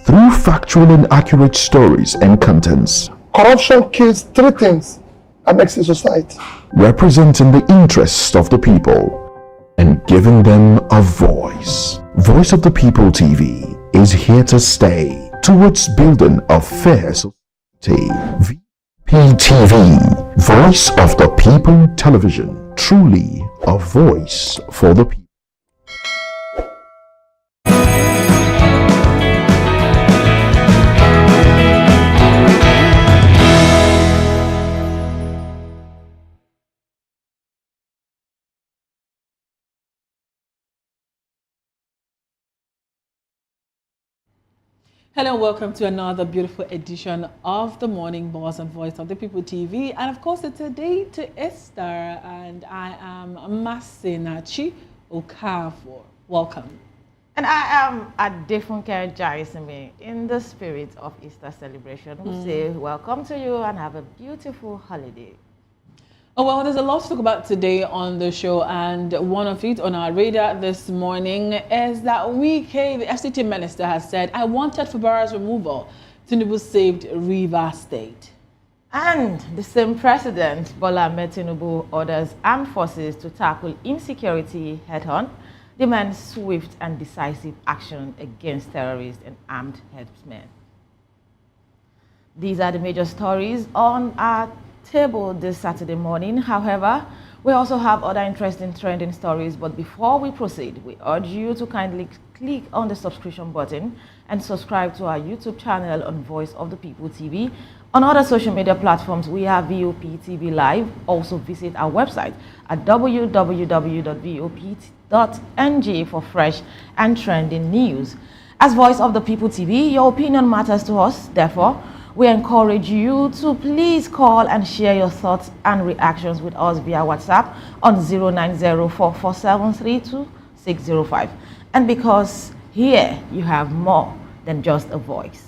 through factual and accurate stories and contents. Corruption kills three things and makes a society. Representing the interests of the people and giving them a voice. Voice of the People TV is here to stay towards building a fair society. VPTV, Voice of the People Television, truly a voice for the people. Hello, welcome to another beautiful edition of the Morning Boss and Voice of the People TV. And of course, it's a day to Easter, and I am Masinachi Okafor. Welcome. And I am Adefunke Jaisime. In the spirit of Easter celebration, we say welcome to you and have a beautiful holiday. Oh, well, there's a lot to talk about today on the show, and one of it on our radar this morning is that Wike, the FCT minister, has said, I wanted Fubara's removal. Tinubu saved River State. And the same president, Bola Ahmed Tinubu, orders armed forces to tackle insecurity head-on, demands swift and decisive action against terrorists and armed herdsmen. These are the major stories on our table this Saturday morning. However, we also have other interesting trending stories, but before we proceed, we urge you to kindly click on the subscription button and subscribe to our YouTube channel on Voice of the People TV. On other social media platforms, we have VOP TV Live. Also visit our website at www.vop.ng for fresh and trending news. As Voice of the People TV, your opinion matters to us. Therefore, we encourage you to please call and share your thoughts and reactions with us via WhatsApp on 09044732605. And because here you have more than just a voice.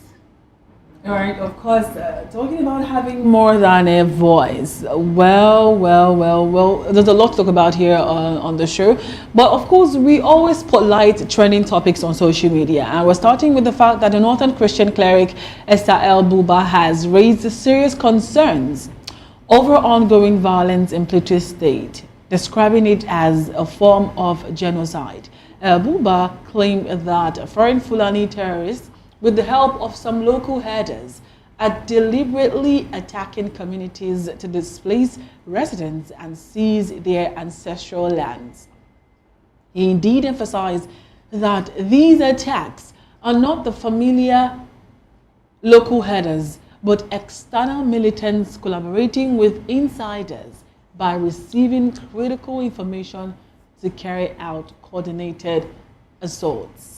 All right, of course, talking about having more than a voice. Well, there's a lot to talk about here on the show. But of course, we always spotlight trending topics on social media. And we're starting with the fact that the Northern Christian cleric Esther L. Buba has raised serious concerns over ongoing violence in Plateau State, describing it as a form of genocide. Buba claimed that foreign Fulani terrorists, with the help of some local herders, are deliberately attacking communities to displace residents and seize their ancestral lands. He indeed emphasized that these attacks are not the familiar local herders, but external militants collaborating with insiders by receiving critical information to carry out coordinated assaults.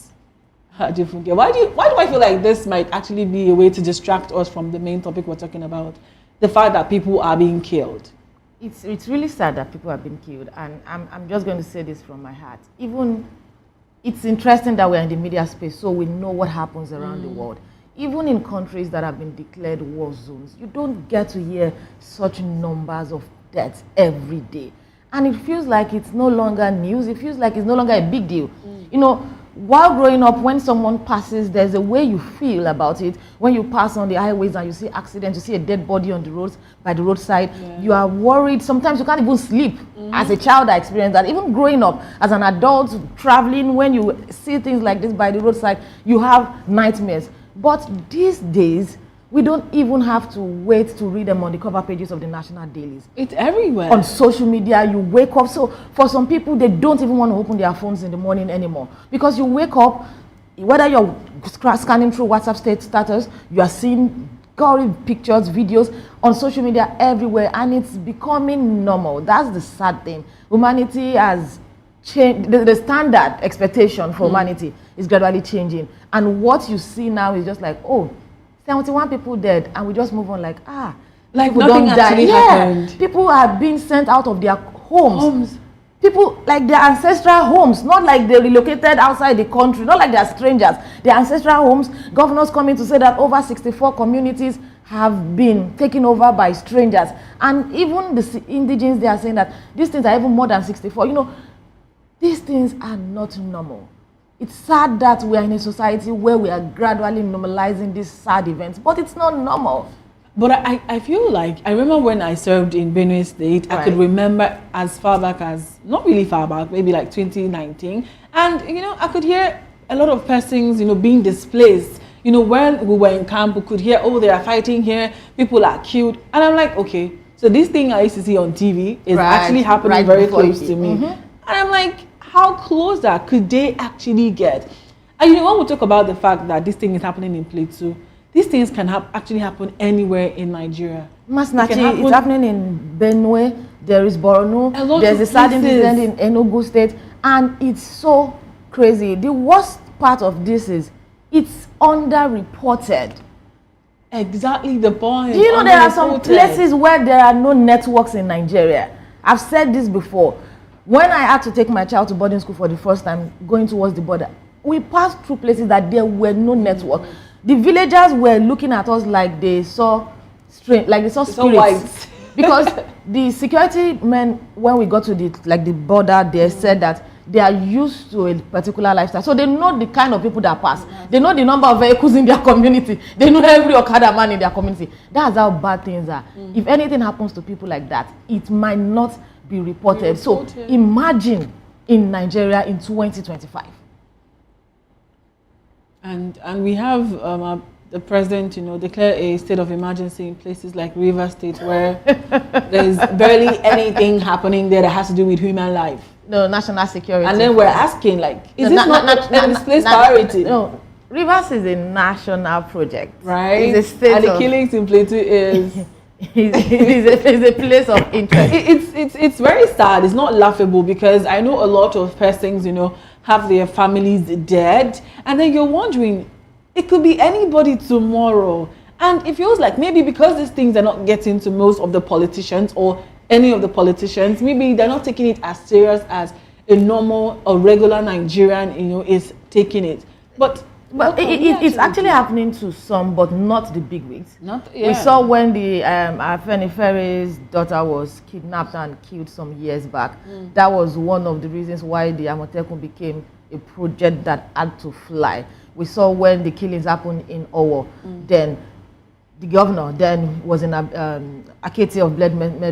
Why do I feel like this might actually be a way to distract us from the main topic we're talking about? The fact that people are being killed. It's really sad that people have been killed, and I'm just going to say this from my heart. Even it's interesting that we're in the media space, so we know what happens around the world. Even in countries that have been declared war zones, you don't get to hear such numbers of deaths every day. And it feels like it's no longer news. It feels like it's no longer a big deal. You know, while growing up, when someone passes, there's a way you feel about it. When you pass on the highways and you see accidents, you see a dead body on the roads, by the roadside, you are worried. Sometimes you can't even sleep. As a child, I experienced that. Even growing up, as an adult, traveling, when you see things like this by the roadside, you have nightmares. But these days, we don't even have to wait to read them on the cover pages of the national dailies. It's everywhere. On social media, you wake up. So for some people, they don't even want to open their phones in the morning anymore. Because you wake up, whether you're scanning through WhatsApp status, you are seeing gory pictures, videos on social media everywhere. And it's becoming normal. That's the sad thing. Humanity has changed. The standard expectation for humanity is gradually changing. And what you see now is just like, oh, 71 people dead, and we just move on like nothing actually happened. People are being sent out of their homes. People, like their ancestral homes, not like they relocated outside the country, not like they're strangers. Their ancestral homes, governors coming to say that over 64 communities have been taken over by strangers. And even the indigenes, they are saying that these things are even more than 64. You know, these things are not normal. It's sad that we are in a society where we are gradually normalizing these sad events, but it's not normal. But I feel like, I remember when I served in Benue State, I could remember as far back as, not really far back, maybe like 2019. And, you know, I could hear a lot of persons, you know, being displaced. You know, when we were in camp, we could hear, oh, they are fighting here, people are killed. And I'm like, okay, so this thing I used to see on TV is actually happening very close to me. And I'm like, how close that could they actually get? And you know, when we talk about the fact that this thing is happening in Plateau, these things can actually happen anywhere in Nigeria. Masnachi, it's happening in Benue, there is Borno, there's a sad incident in Enugu State, and it's so crazy. The worst part of this is it's underreported. Exactly the point. Do you know there are some places where there are no networks in Nigeria? I've said this before. When I had to take my child to boarding school for the first time, going towards the border, we passed through places that there were no network. The villagers were looking at us like they saw spirits. Because the security men, when we got to the border, they said that they are used to a particular lifestyle. So they know the kind of people that pass. They know the number of vehicles in their community. They know every Okada man in their community. That's how bad things are. If anything happens to people like that, it might not be reported. So imagine in Nigeria in 2025. And we have the president, you know, declare a state of emergency in places like River State where there's barely anything happening there that has to do with human life. No, national security. And then we're asking, like, is this not a misplaced priority? No, Rivers is a national project. Right. It's a state and the killings in Plateau is... it's a place of interest. It's very sad. It's not laughable because I know a lot of persons, you know, have their families dead. And then you're wondering, it could be anybody tomorrow. And it feels like maybe because these things are not getting to most of the politicians or any of the politicians, maybe they're not taking it as serious as a normal or regular Nigerian, you know, is taking it. But it's actually happening to some, but not the big wigs. We saw when the Afeniferi's daughter was kidnapped and killed some years back. That was one of the reasons why the Amotekun became a project that had to fly. We saw when the killings happened in Owo, then the governor then was in Akete of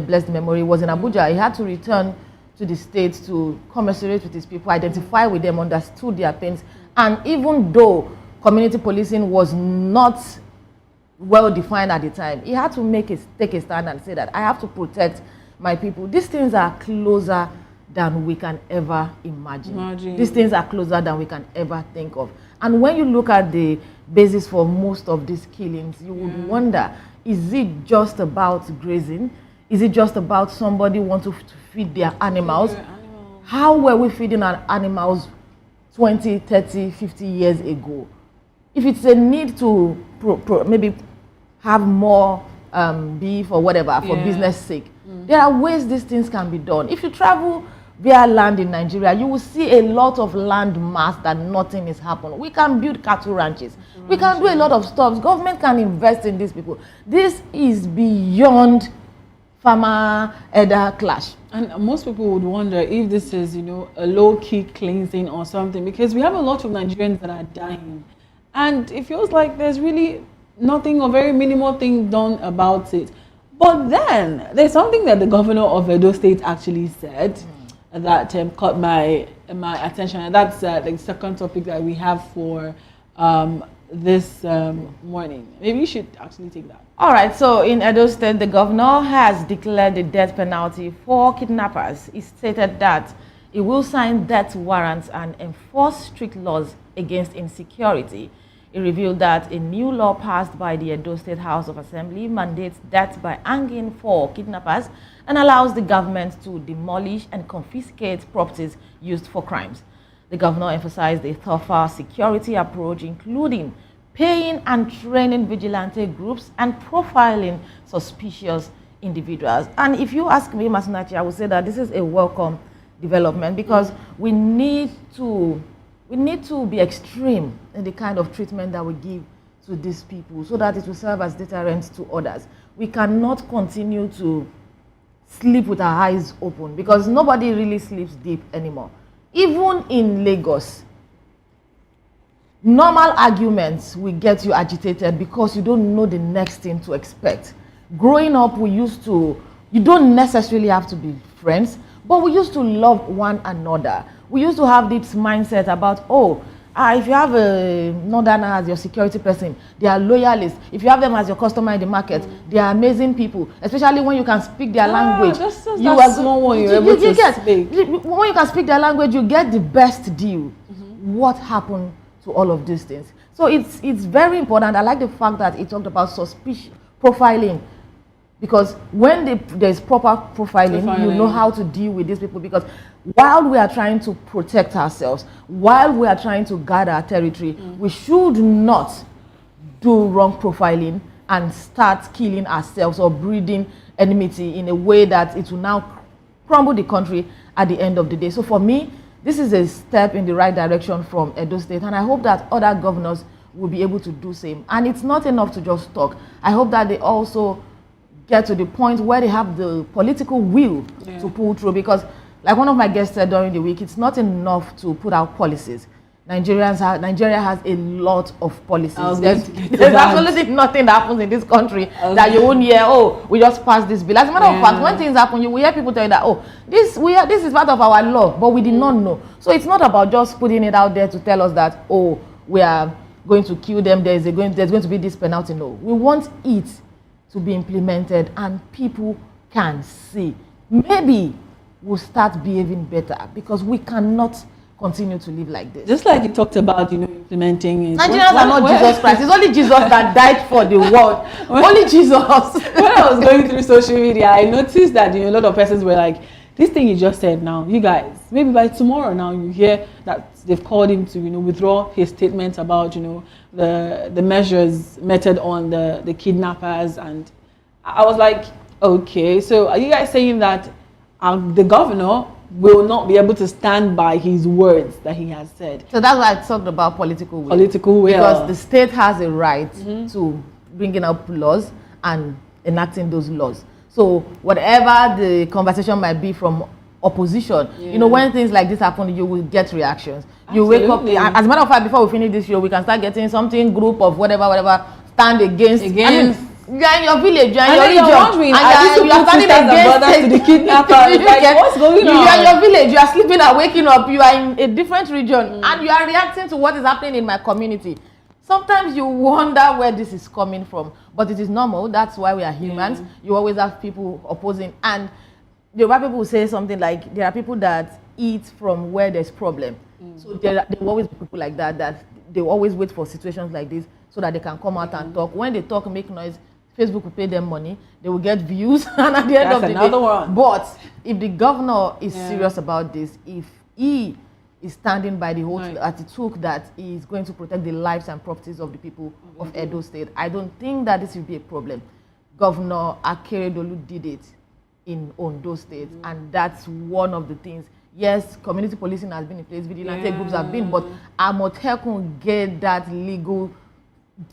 blessed memory, was in Abuja. He had to return to the states to commiserate with his people, identify with them, understood their pains. And even though community policing was not well defined at the time, he had to take a stand and say that I have to protect my people. These things are closer than we can ever imagine. These things are closer than we can ever think of. And when you look at the basis for most of these killings, you would wonder, is it just about grazing? Is it just about somebody wanting to feed their animals? How were we feeding our animals 20, 30, 50 years ago? If it's a need to maybe have more beef or whatever for business sake, there are ways these things can be done. If you travel via land in Nigeria, you will see a lot of land mass that nothing is happening. We can build cattle ranches. We can do a lot of stuff. Government can invest in these people. This is beyond farmer-elder clash. And most people would wonder if this is, you know, a low-key cleansing or something, because we have a lot of Nigerians that are dying. And it feels like there's really nothing or very minimal thing done about it. But then there's something that the governor of Edo State actually said that caught my attention. And that's the second topic that we have for this morning. Maybe you should actually take that. All right, so in Edo State, the governor has declared the death penalty for kidnappers. He stated that he will sign death warrants and enforce strict laws against insecurity. He revealed that a new law passed by the Edo State House of Assembly mandates death by hanging for kidnappers and allows the government to demolish and confiscate properties used for crimes. The governor emphasized a tougher security approach, including paying and training vigilante groups and profiling suspicious individuals. And if you ask me, Masunachi, I would say that this is a welcome development because we need to be extreme in the kind of treatment that we give to these people so that it will serve as deterrent to others. We cannot continue to sleep with our eyes open because nobody really sleeps deep anymore. Even in Lagos, Normal arguments will get you agitated because you don't know the next thing to expect. Growing up, you don't necessarily have to be friends, but we used to love one another. We used to have this mindset about, if you have a northerner as your security person, they are loyalists. If you have them as your customer in the market, they are amazing people, especially when you can speak their language. That's small one you're able to speak. When you can speak their language, you get the best deal. What happened to all of these things? So it's very important. I like the fact that it talked about suspicion profiling, because when there's proper profiling, you know how to deal with these people. Because while we are trying to protect ourselves, while we are trying to guard our territory, we should not do wrong profiling and start killing ourselves or breeding enmity in a way that it will now crumble the country at the end of the day. So for me, this is a step in the right direction from Edo State, and I hope that other governors will be able to do same. And it's not enough to just talk. I hope that they also get to the point where they have the political will to pull through, because like one of my guests said during the week, it's not enough to put out policies. Nigeria has a lot of policies. There's absolutely nothing that happens in this country that you won't hear, we just passed this bill. As a matter of fact, when things happen, you will hear people tell you that, this is part of our law, but we did not know. So it's not about just putting it out there to tell us that, we are going to kill them, there's going to be this penalty. No, we want it to be implemented and people can see. Maybe we'll start behaving better, because we cannot continue to live like this. Just like you talked about, implementing it. Nigerians are not Jesus Christ. It's only Jesus that died for the world. Only Jesus. When I was going through social media, I noticed that a lot of persons were like, this thing you just said now, you guys, maybe by tomorrow now you hear that they've called him to withdraw his statement about the measures meted on the kidnappers. And I was like, okay, so are you guys saying that the governor will not be able to stand by his words that he has said? So that's why I talked about political will. Political will. Because the state has a right to bringing up laws and enacting those laws. So whatever the conversation might be from opposition, when things like this happen, you will get reactions. Absolutely. You wake up, as a matter of fact, before we finish this show, we can start getting something group of whatever stand against. You are in your village, you are in your region, and you are standing against the kidnappers. Like, what's going on? You are in your village, you are sleeping and waking up, you are in a different region, and you are reacting to what is happening in my community. Sometimes you wonder where this is coming from, but it is normal. That's why we are humans. You always have people opposing, and the white people will say something like, there are people that eat from where there's problem. So there will always be people like that they will always wait for situations like this so that they can come out and talk. When they talk, make noise, Facebook will pay them money, they will get views, and at the end of the day. But if the governor is serious about this, if he is standing by the whole attitude that he is going to protect the lives and properties of the people of Edo State, I don't think that this will be a problem. Governor Akeredolu did it in Ondo State, and that's one of the things. Yes, community policing has been in place, vigilante groups have been, but Amotekun get that legal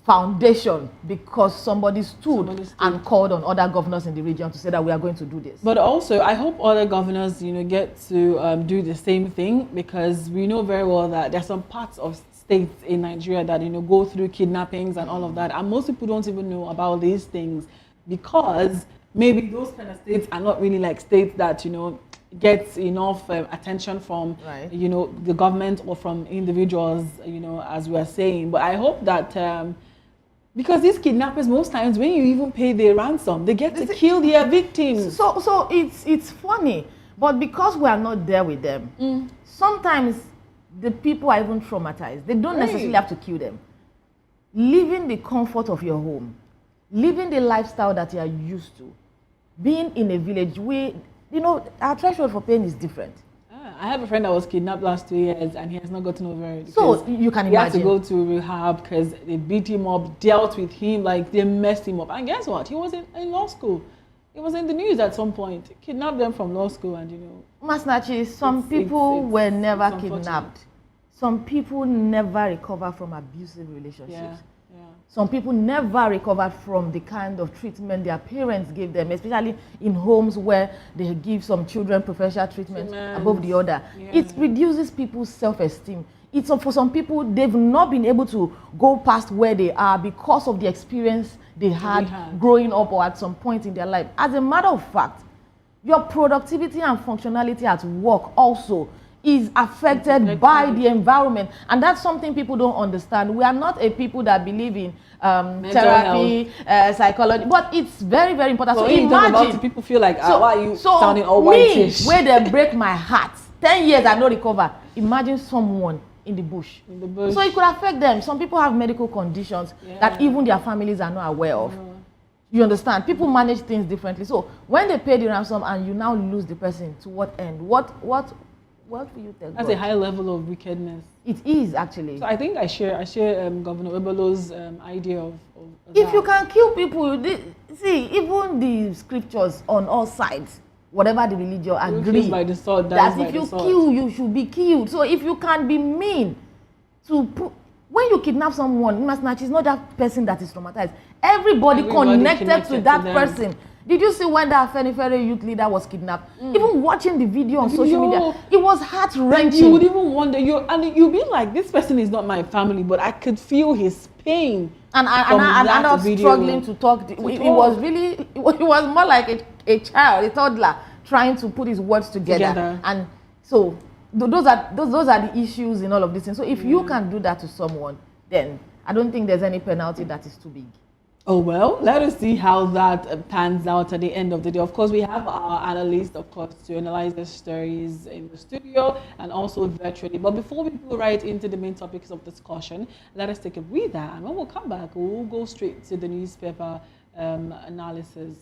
foundation because somebody stood and called on other governors in the region to say that we are going to do this. But also, I hope other governors, get to do the same thing, because we know very well that there's some parts of states in Nigeria that, go through kidnappings and all of that. And most people don't even know about these things because maybe those kind of states are not really like states that, gets enough attention from, the government or from individuals, as we are saying. But I hope that, because these kidnappers, most times when you even pay their ransom, they get to kill their victims. So it's funny, but because we are not there with them, sometimes the people are even traumatized. They don't necessarily have to kill them. Living the comfort of your home, living the lifestyle that you are used to, being in a village where, our threshold for pain is different. I have a friend that was kidnapped last 2 years and he has not gotten over it. So you can imagine. He had to go to rehab because they beat him up, dealt with him, like they messed him up. And guess what? He was in law school. It was in the news at some point. Kidnapped them from law school and Masnachi, some people were never kidnapped. Some people never recover from abusive relationships. Some people never recover from the kind of treatment their parents gave them, especially in homes where they give some children preferential treatment above the other. It reduces people's self-esteem. it's for some people, they've not been able to go past where they are because of the experience they had growing up or at some point in their life. As a matter of fact, your productivity and functionality at work also is affected by the environment, and that's something people don't understand. We are not a people that believe in therapy, psychology, but it's very, very important. Well, so imagine people feel like, why are you sounding all whitish? Where they break my heart, 10 years I no recover. Imagine someone in the bush. So it could affect them. Some people have medical conditions that even their families are not aware of. You understand? People manage things differently. So when they pay the ransom and you now lose the person, to what end? What will you tell That's God? a high level of wickedness. It is actually. So I think I share Governor Webolo's idea of if that. you can kill people, see, even the scriptures on all sides, whatever the religion agree by the sword, that if you kill, you should be killed. So if you can be mean to when you kidnap someone, it's not that person that is traumatized. Everybody connected to that person. Did you see when that Afenifere youth leader was kidnapped? Even watching the video on social media, it was heart-wrenching. You would even wonder, you'd be like, this person is not my family, but I could feel his pain. And I was struggling to talk. It was more like a child, a toddler, trying to put his words together. And so those are the issues in all of this thing. So if you can do that to someone, then I don't think there's any penalty that is too big. Oh, well, let us see how that pans out at the end of the day. Of course, we have our analysts, of course, to analyze the stories in the studio and also virtually. But before we go right into the main topics of discussion, let us take a breather. And when we'll come back, we'll go straight to the newspaper analysis.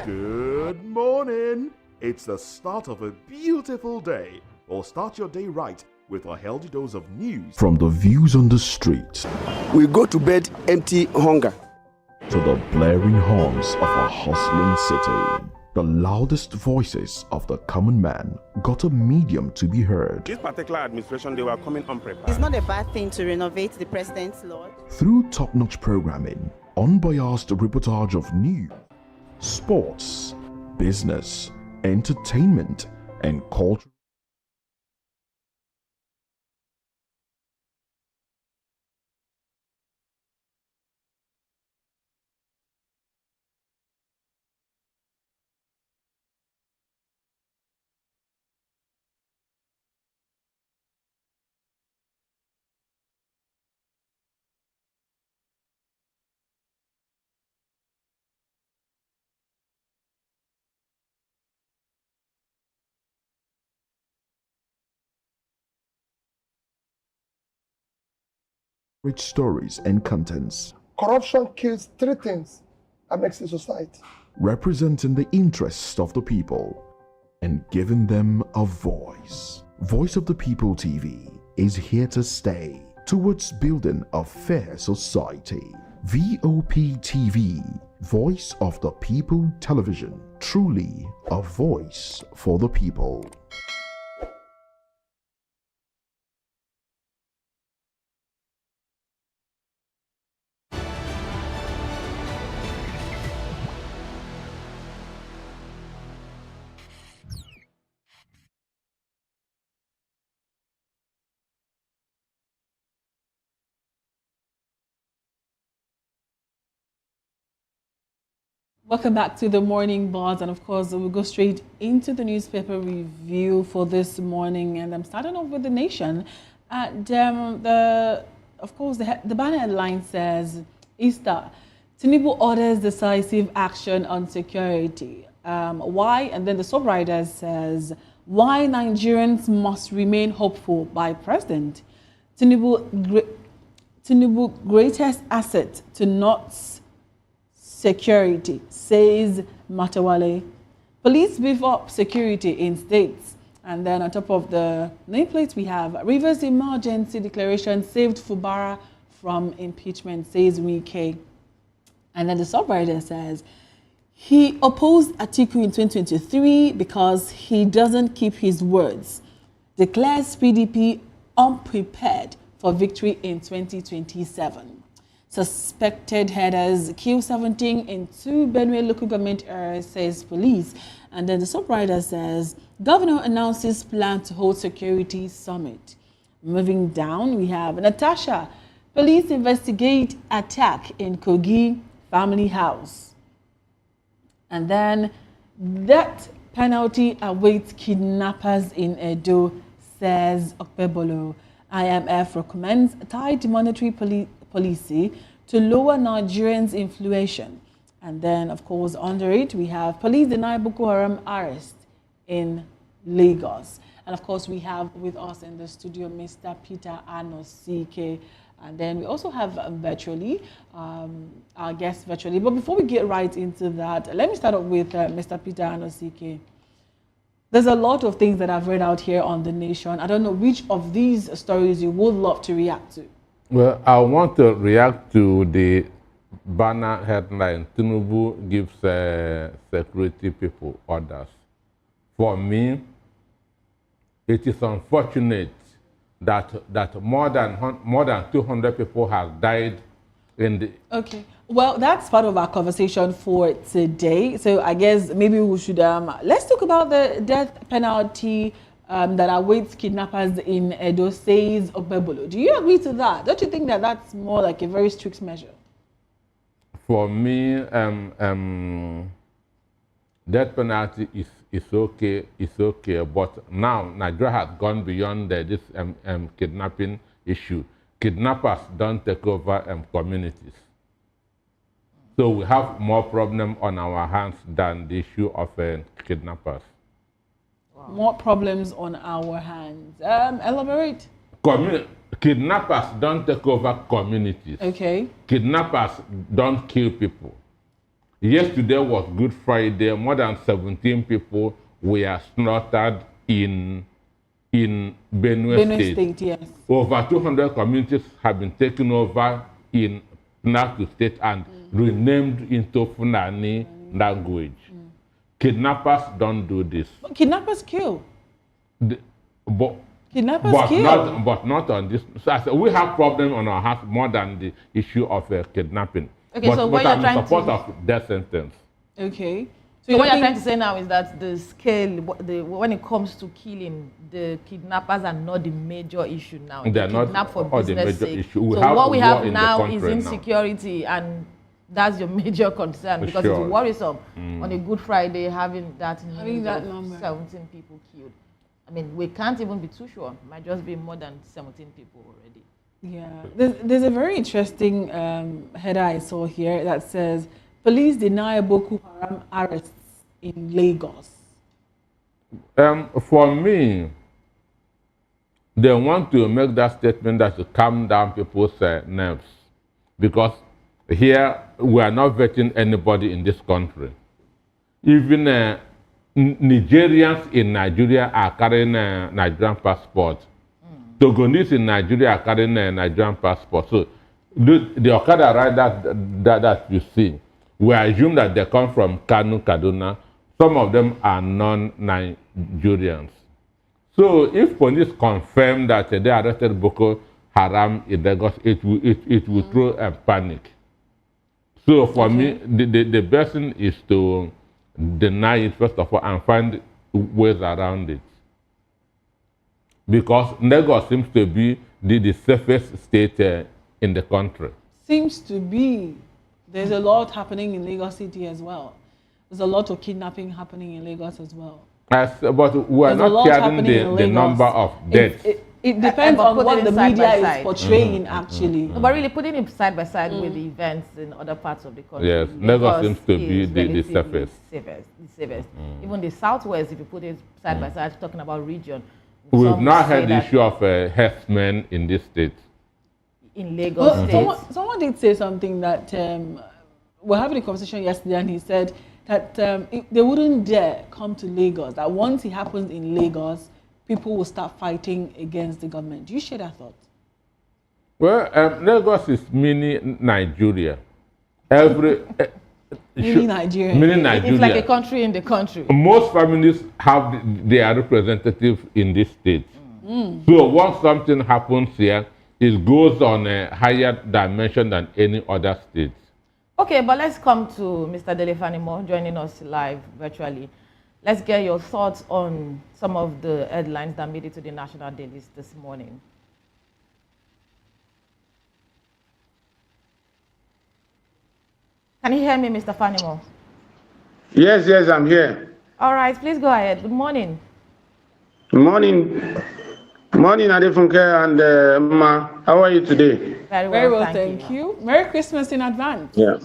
Good morning. It's the start of a beautiful day. Or start your day right with a healthy dose of news from the views on the street We go to bed empty hunger. to the blaring horns of a hustling city. The loudest voices of the common man got a medium to be heard. This particular administration, they were coming unprepared. It's not a bad thing to renovate the president's lawn. Through top-notch programming, unbiased reportage of news, sports, business, entertainment, and culture. Rich stories and contents, Corruption kills three things and makes a society. representing the interests of the people and giving them a voice. Voice of the People TV is here to stay towards building a fair society. VOP TV, Voice of the People Television, truly a voice for the people. Welcome back to the Morning Buzz, and of course we'll go straight into the newspaper review for this morning, and I'm starting off with The Nation. And the banner headline says, Easter, Tinubu orders decisive action on security. Why? And then the subwriter says, why Nigerians must remain hopeful by President. Tinubu Tinubu greatest asset to North's security, says Matawale. Police beef up security in states. And then on top of the nameplates, we have Rivers emergency declaration saved Fubara from impeachment, says Wike. And then the subwriter says he opposed Atiku in 2023 because he doesn't keep his words. Declares PDP unprepared for victory in 2027. Suspected headers kill 17 in 2 Benue local government areas, says police. And then the subwriter says governor announces plan to hold security summit. Moving down, we have Natasha. Police investigate attack in Kogi family house. And then that penalty awaits kidnappers in Edo, says Okpebolo. IMF recommends tight monetary policy to lower Nigerians' inflation. And then, of course, under it, we have police deny Boko Haram arrest in Lagos. And of course, we have with us in the studio Mr. Peter Anosike. And then we also have virtually, our guest virtually. But before we get right into that, let me start off with Mr. Peter Anosike. There's a lot of things that I've read out here on The Nation. I don't know which of these stories you would love to react to. Well, I want to react to the banner headline, Tinubu gives security people orders. For me, it is unfortunate that more than 200 people have died in the... Okay. Well, that's part of our conversation for today. So I guess maybe we should, let's talk about the death penalty that awaits kidnappers in Edo, says Okpebolo. Do you agree to that? Don't you think that that's more like a very strict measure? For me, death penalty is okay, but now Nigeria has gone beyond this kidnapping issue. Kidnappers don't take over communities. So we have more problem on our hands than the issue of kidnappers. Wow. More problems on our hands. Elaborate. Kidnappers don't take over communities. Okay. Kidnappers don't kill people. Yesterday was Good Friday. More than 17 people were slaughtered in Benue State. Yes. Over 200 communities have been taken over in Plateau State and renamed into Fulani language. Kidnappers don't do this. But kidnappers kill. Kidnappers but kill. But not on this. So we have problem on our hands more than the issue of kidnapping. Okay, but, so what you're I'm trying in support of death sentence. Okay. So what you're trying to say now is that the scale, when it comes to killing, the kidnappers are not the major issue now. They're not for the business major sake. issue. So what we have now is insecurity, and that's your major concern because it's worrisome on a Good Friday having that number 17 people killed. I mean, we can't even be too sure. It might just be more than 17 people already. Yeah, there's a very interesting header I saw here that says, police deny Boko Haram arrests in Lagos. For me, they want to make that statement that to calm down people's nerves. Because here, we are not vetting anybody in this country. Even Nigerians in Nigeria are carrying Nigerian passports. Togonese in Nigeria are carrying Nigerian passports. So the Okada rider that you see, we assume that they come from Kanu, Kaduna. Some of them are non-Nigerians. So if police confirm that they arrested Boko Haram in Lagos, it will throw a panic. So for me, the best thing is to deny it first of all and find ways around it. Because Lagos seems to be the safest state in the country. Seems to be. There's a lot happening in Lagos City as well. There's a lot of kidnapping happening in Lagos as well. But we are not hearing the number of deaths. It depends on what the media is portraying, actually. No, but really putting it side by side with the events in other parts of the country. Yes, Lagos seems to be the safest. Even the Southwest, if you put it side by side, talking about region. We've not had the issue of herdsmen in this state. in Lagos State. Someone did say something that we're having a conversation yesterday, and he said that they wouldn't dare come to Lagos, that once it happens in Lagos, people will start fighting against the government. Do you share that thought? Well, Lagos is mini Nigeria. Mini Nigeria. It's like a country in the country. Most families have their representative in this state. So once something happens here, it goes on a higher dimension than any other state. Okay, but let's come to Mr. Delefanimo joining us live virtually. Let's get your thoughts on some of the headlines that made it to the national dailies this morning. Can you hear me, Mr. Fanimo? Yes, I'm here. All right, please go ahead. Good morning. Good morning. Morning, Adefunke and Ma. How are you today? Very well, thank you. Merry Christmas in advance. Yeah.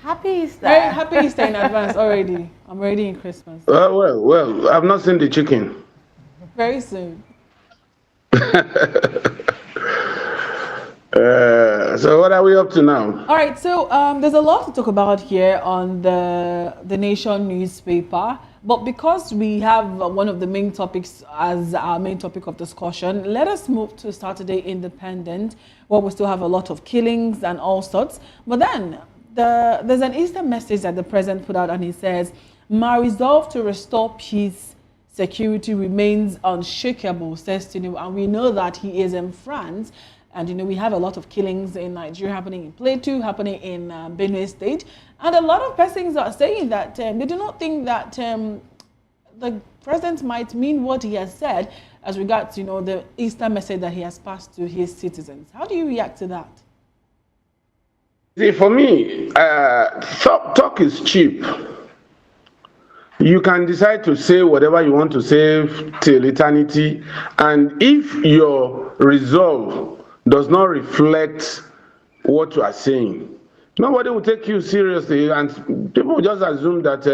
Happy Easter. Very happy Easter in advance already. I'm already in Christmas. Well, I've not seen the chicken. Very soon. So what are we up to now? All right, so there's a lot to talk about here on the Nation newspaper, but because we have one of the main topics as our main topic of discussion, let us move to Saturday Independent, where we still have a lot of killings and all sorts. But then there's an Easter message that the president put out, and he says, "My resolve to restore peace, security remains unshakable," says Tinubu, and we know that he is in France. And, we have a lot of killings in Nigeria happening in Plateau, happening in Benue State. And a lot of persons are saying that they do not think that the president might mean what he has said as regards, the Easter message that he has passed to his citizens. How do you react to that? See, for me, talk is cheap. You can decide to say whatever you want to say till eternity. And if your resolve does not reflect what you are saying, nobody will take you seriously, and people will just assume that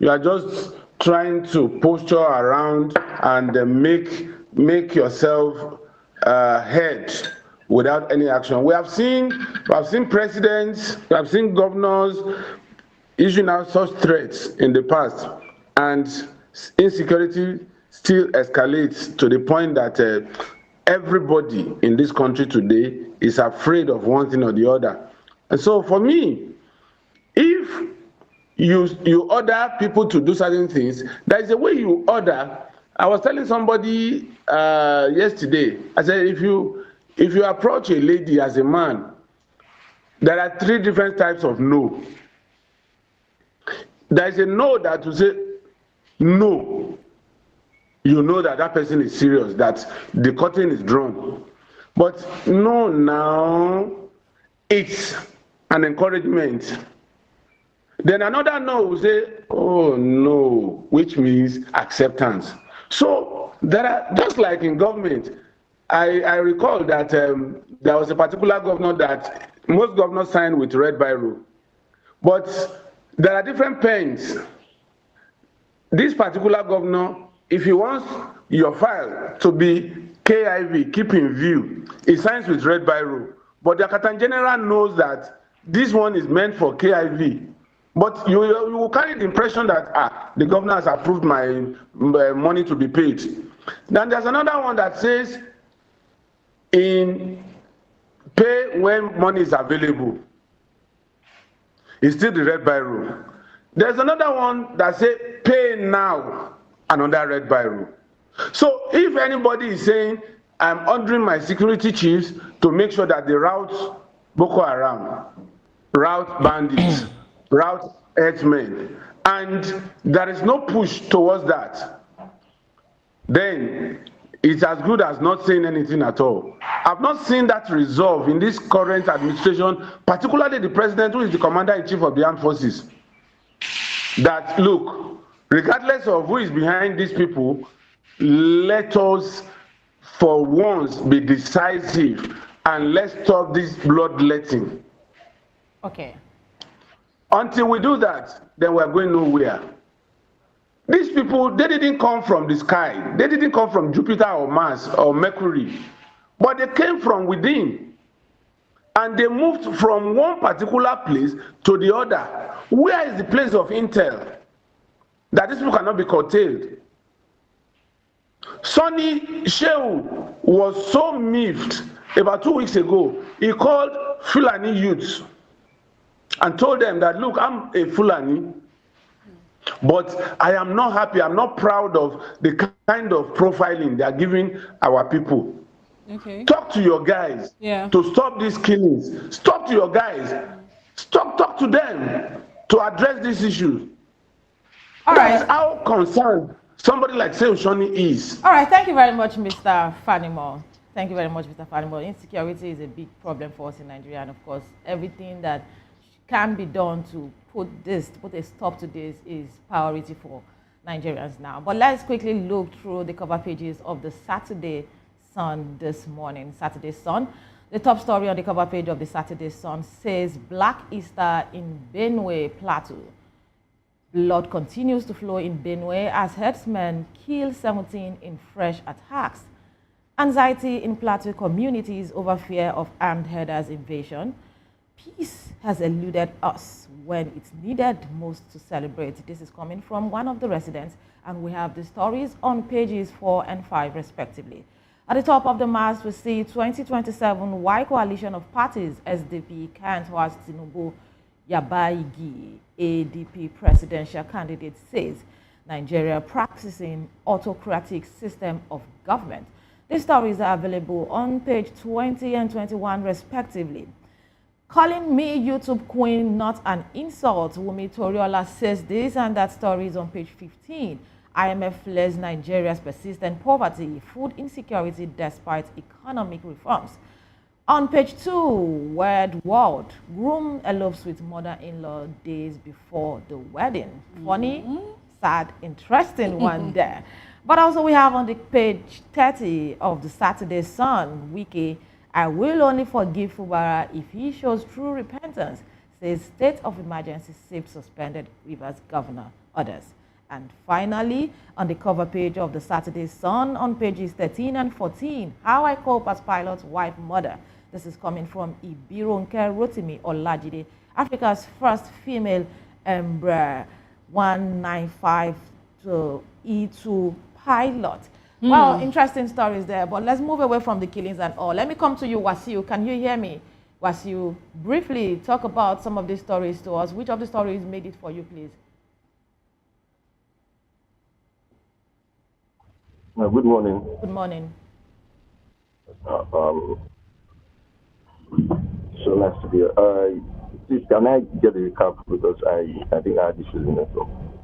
you are just trying to posture around and make yourself heard without any action. We have seen presidents, we have seen governors issuing out such threats in the past, and insecurity still escalates to the point that everybody in this country today is afraid of one thing or the other. And so for me, if you order people to do certain things, there is a way you order. I was telling somebody yesterday, I said, if you approach a lady as a man, there are 3 different types of no. There is a no that will say no. You know that that person is serious, that the curtain is drawn. But no, now it's an encouragement. Then another no will say, oh no, which means acceptance. So there are, just like in government, I recall that there was a particular governor that most governors signed with red biro. But there are different pens. This particular governor, if he wants your file to be KIV, keep in view, he signs with red biro. But the Accountant General knows that this one is meant for KIV. But you will carry the impression that the governor has approved my money to be paid. Then there's another one that says in pay when money is available. It's still the red biro. There's another one that says pay now, another red biro. So if anybody is saying, I'm ordering my security chiefs to make sure that they route Boko Haram, route bandits, route herdsmen, and there is no push towards that, then it's as good as not saying anything at all. I've not seen that resolve in this current administration, particularly the president, who is the commander-in-chief of the armed forces, that look, regardless of who is behind these people, let us for once be decisive and let's stop this bloodletting. Okay. Until we do that, then we're going nowhere. These people, they didn't come from the sky. They didn't come from Jupiter or Mars or Mercury. But they came from within. and they moved from one particular place to the other. Where is the place of intel that these people cannot be curtailed? Sonny Shehu was so miffed about 2 weeks ago. He called Fulani youths and told them that, look, I'm a Fulani, but I am not happy, I'm not proud of the kind of profiling they are giving our people. Okay. Talk to your guys to stop these killings. Talk to your guys. Talk to them to address these issues. That's how concerned somebody like Shoni is. All right, thank you very much, Mr. Fanimo. Thank you very much, Mr. Fanimo. Insecurity is a big problem for us in Nigeria, and of course, everything that can be done to put a stop to this is priority for Nigerians now. But let's quickly look through the cover pages of the Saturday Sun this morning. Saturday Sun. The top story on the cover page of the Saturday Sun says Black Easter in Benue Plateau. Blood continues to flow in Benue as herdsmen kill 17 in fresh attacks. Anxiety in Plateau communities over fear of armed herders invasion. Peace has eluded us when it's needed most to celebrate. This is coming from one of the residents, and we have the stories on pages 4 and 5 respectively. At the top of the mass, we see 2027 Wike coalition of parties, SDP, can towards Tinubu. Yabaigi, ADP presidential candidate, says Nigeria practicing autocratic system of government. These stories are available on page 20 and 21 respectively. Calling me YouTube queen not an insult, Wumi Toriola says this, and that story is on page 15. IMF flares Nigeria's persistent poverty, food insecurity despite economic reforms. On page 2, Word World, groom elopes with mother-in-law days before the wedding. Funny, sad, interesting one there. But also we have on the page 30 of the Saturday Sun, Wike, I will only forgive Fubara if he shows true repentance, says state of emergency saved suspended Rivers governor orders. And finally, on the cover page of the Saturday Sun, on pages 13 and 14, how I cope as pilot's wife mother. This is coming from Ibironke Rotimi Olajide, Africa's first female Embraer 195 to E2 pilot. Well, interesting stories there, but let's move away from the killings and all. Let me come to you, Wasiu. Can you hear me? Wasiu, briefly talk about some of these stories to us. Which of the stories made it for you, please? Good morning. Good morning. So nice to be here. Please, can I get a recap, because I think I had issues in it.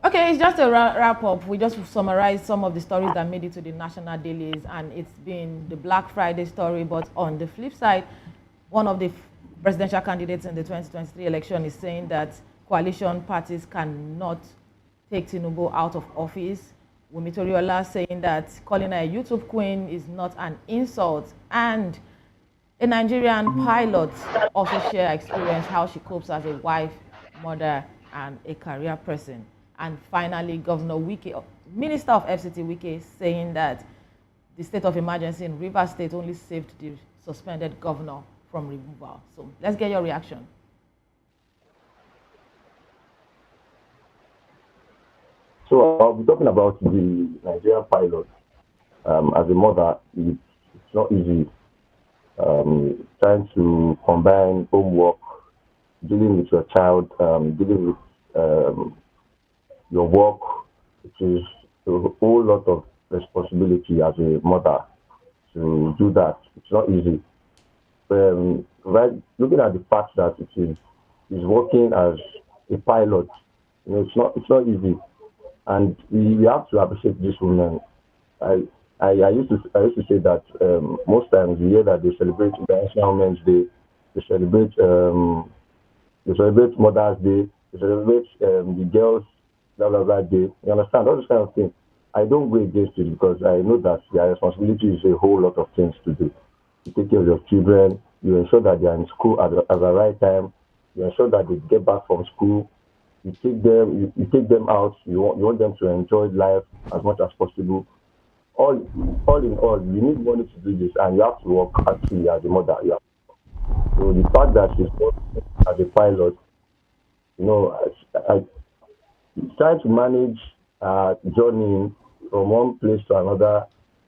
Okay, it's just a wrap up. We just summarized some of the stories that made it to the national dailies, and it's been the Black Friday story. But on the flip side, one of the presidential candidates in the 2023 election is saying that coalition parties cannot take Tinubu out of office. Wumi Toriola saying that calling her a YouTube queen is not an insult, and a Nigerian pilot also share experience how she copes as a wife, mother, and a career person. And finally, Governor Wike, Minister of FCT Wike, saying that the state of emergency in Rivers State only saved the suspended governor from removal. So let's get your reaction. So I'll be talking about the Nigerian pilot. As a mother, it's not easy trying to combine homework, dealing with your child, dealing with your work. It is a whole lot of responsibility as a mother to do that. It's not easy. Right, looking at the fact that it is working as a pilot, you know, it's not easy, and we have to appreciate this woman. I used to say that most times we hear that they celebrate International Women's Day, they celebrate Mother's Day, they celebrate the girls blah blah blah day. You understand all those kind of things. I don't go against it, because I know that their responsibility is a whole lot of things to do. You take care of your children, you ensure that they are in school at the right time, you ensure that they get back from school, you take them out, you want them to enjoy life as much as possible. All in all, you need money to do this, and you have to work actually as a mother. You So the fact that she's working as a pilot, you know, trying to manage journey from one place to another,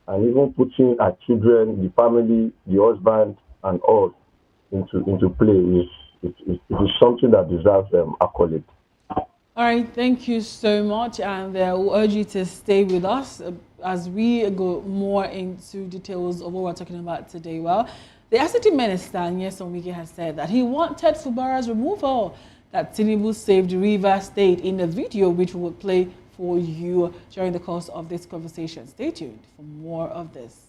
and even putting our children, the family, the husband, and all into play is something that deserves accolade. All right, thank you so much, and we'll urge you to stay with us as we go more into details of what we're talking about today. Well, the ICT Minister, Nyesom Wike, has said that he wanted Fubara's removal, that Tinubu saved Rivers State in the video, which we will play for you during the course of this conversation. Stay tuned for more of this.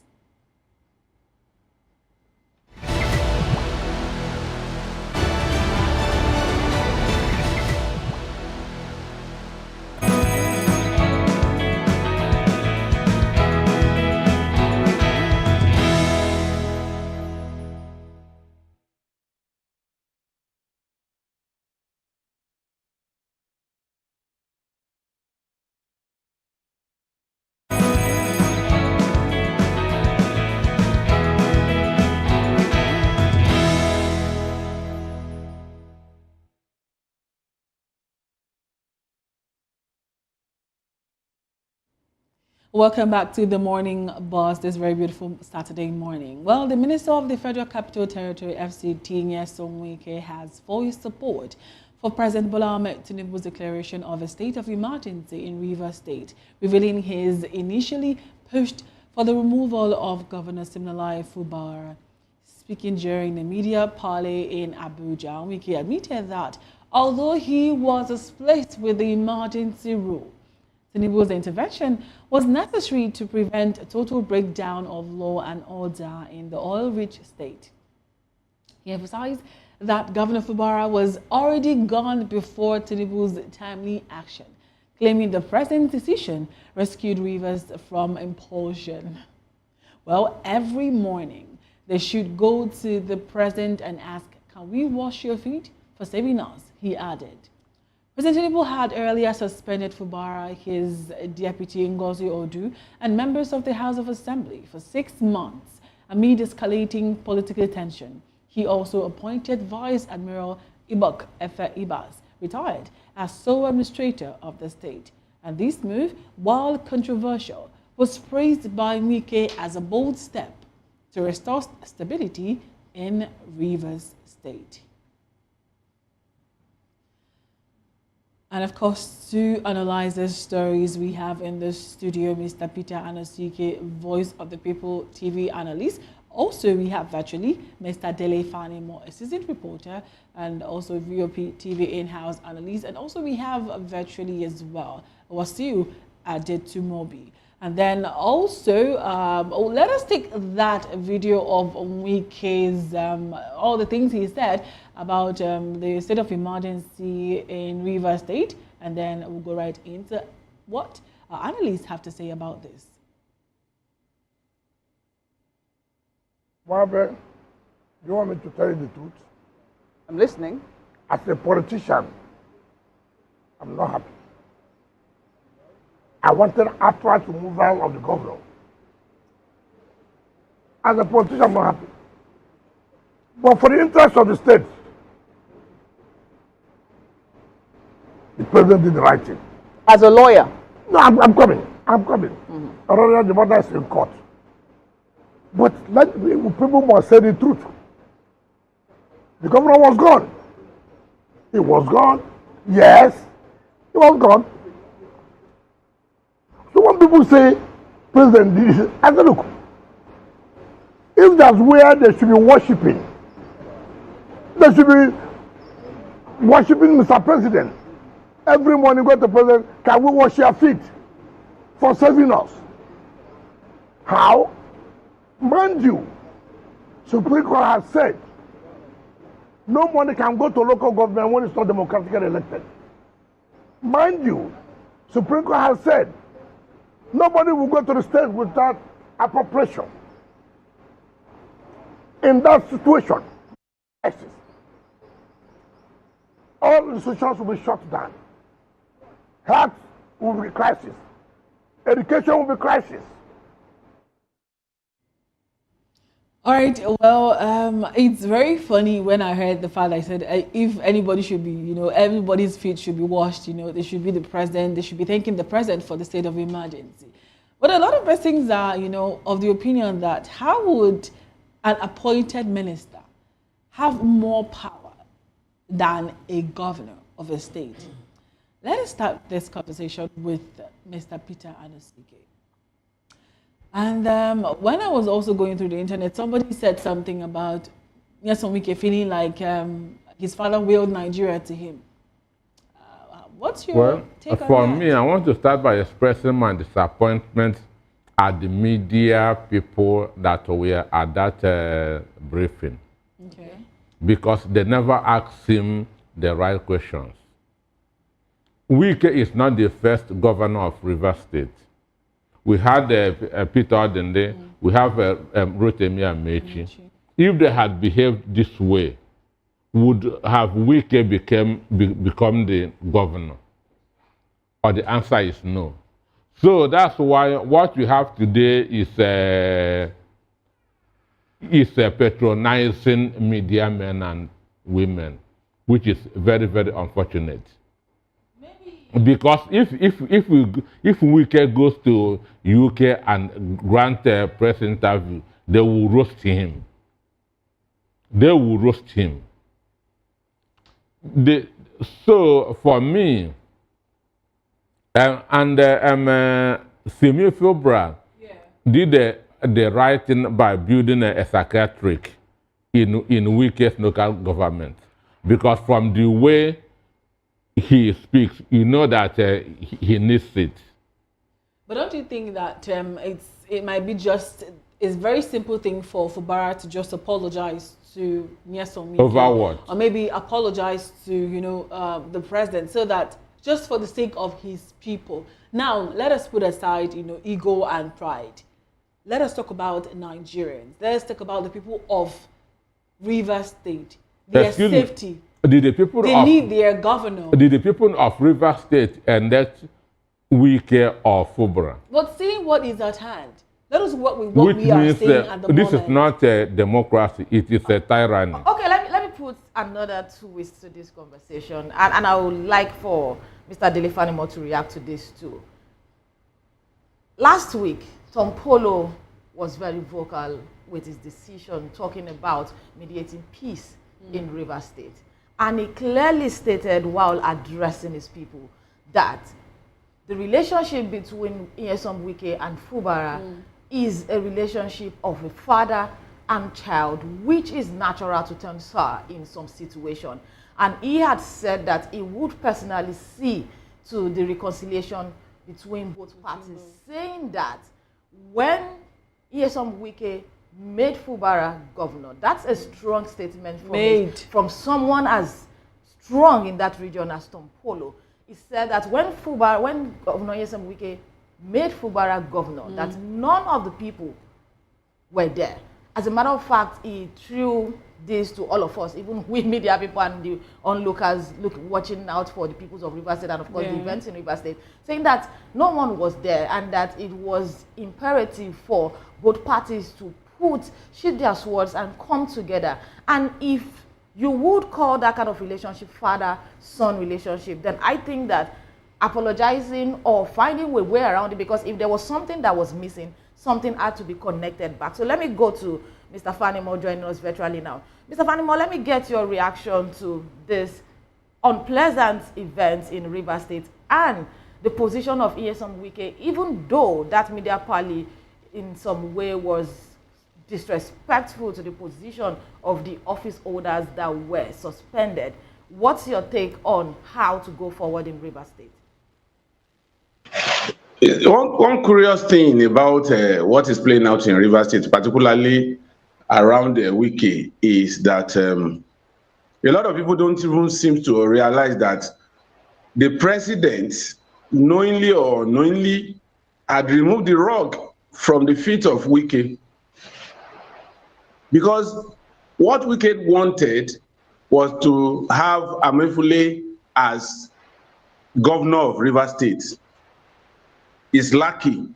Welcome back to the Morning Buzz this very beautiful Saturday morning. Well, the Minister of the Federal Capital Territory, FCT, Nyesom Wike, has voiced support for President Bola Ahmed Tinubu's declaration of a state of emergency in Rivers State, revealing his initially pushed for the removal of Governor Siminalayi Fubara. Speaking during the media parley in Abuja, Wike admitted that although he was displeased with the emergency rule, Tinubu's intervention was necessary to prevent a total breakdown of law and order in the oil-rich state. He emphasized that Governor Fubara was already gone before Tinubu's timely action, claiming the president's decision rescued Rivers from implosion. Well, every morning they should go to the president and ask, "Can we wash your feet for saving us?" he added. President Tinubu had earlier suspended Fubara, his deputy Ngozi Odu, and members of the House of Assembly for 6 months amid escalating political tension. He also appointed Vice Admiral Ibok Efe Ibas, retired, as sole administrator of the state. And this move, while controversial, was praised by Wike as a bold step to restore stability in Rivers State. And of course, to analyze the stories, we have in the studio Mr. Peter Anosike, Voice of the People TV analyst. Also, we have virtually Mr. Dele Fanimo, assistant reporter, and also VOP TV in-house analyst. And also we have virtually as well Wasiu Adetumobi. And then also, let us take that video of Wike's, all the things he said about the state of emergency in Rivers State, and then we'll go right into what our analysts have to say about this. Margaret, do you want me to tell you the truth? I'm listening. As a politician, I'm not happy. I wanted outright removal of the governor. As a politician, I'm not happy. But for the interest of the state, the president did the right thing. As a lawyer? No, I'm coming. Already the matter is in court. But people must say the truth. The governor was gone. He was gone. Yes, he was gone. So when people say, President did this, I say, look, if that's where they should be worshipping, they should be worshipping Mr. President. Every morning, go to the president, can we wash your feet for saving us? How? Mind you, Supreme Court has said no money can go to local government when it's not democratically elected. Mind you, Supreme Court has said nobody will go to the state without appropriation. In that situation, all institutions will be shut down. Health will be crisis. Education will be crisis. All right. Well, it's very funny when I heard the fact I said if anybody should be, everybody's feet should be washed. They should be the president. They should be thanking the president for the state of emergency. But a lot of persons are, of the opinion that how would an appointed minister have more power than a governor of a state? Let us start this conversation with Mr. Peter Anosike. And when I was also going through the internet, somebody said something about Nyesom Wike feeling like his father willed Nigeria to him. What's your take on that? For me, I want to start by expressing my disappointment at the media people that were at that briefing. Okay. Because they never asked him the right questions. Wike is not the first governor of Rivers State. We had Peter Odende, we have Rotimi Amechi. If they had behaved this way, would have Wike become the governor? Or the answer is no. So that's why what we have today is patronizing media men and women, which is very, very unfortunate. Because if Wike goes to UK and grant a press interview, they will roast him. They will roast him. So for me, Fubara did the right thing by building a psychiatric in Wike's local government, because from the way he speaks, that he needs it. But don't you think that it might be it's very simple thing for Fubara to just apologize to Nyesom Wike? Over what? Or maybe apologize to, the president, so that just for the sake of his people. Now, let us put aside, ego and pride. Let us talk about Nigerians. Let us talk about the people of Rivers State, their safety. They need their governor. Did the people of Rivers State elect Wike or Fubara? But seeing what is at hand, that is what we are seeing at the moment. This is not a democracy, it is a tyranny. Okay, let me put another twist to this conversation, and I would like for Mr. Delefanimo to react to this too. Last week, Tom Polo was very vocal with his decision talking about mediating peace in Rivers State. And he clearly stated while addressing his people that the relationship between Nyesom Wike and Fubara is a relationship of a father and child, which is natural to turn sour in some situation. And he had said that he would personally see to the reconciliation between both parties, saying that when Nyesom Wike made Fubara governor, that's a strong statement from someone as strong in that region as Tom Polo. He said that when Governor Nyesom Wike made Fubara governor, that none of the people were there. As a matter of fact, he threw this to all of us, even we media people and the onlookers watching out for the peoples of Rivers State and of course the events in Rivers State, saying that no one was there and that it was imperative for both parties to shield their swords and come together. And if you would call that kind of relationship father-son relationship, then I think that apologizing or finding a way around it, because if there was something that was missing, something had to be connected back. So let me go to Mr. Fanimo joining us virtually now. Mr. Fanimo, let me get your reaction to this unpleasant event in Rivers State and the position of Nyesom Wike, even though that media party in some way was disrespectful to the position of the office holders that were suspended. What's your take on how to go forward in Rivers State? One curious thing about what is playing out in Rivers State, particularly around Wike, is that a lot of people don't even seem to realize that the president, knowingly or unknowingly, had removed the rug from the feet of Wike. Because what Wike wanted was to have Amefule as governor of Rivers State. Is lucky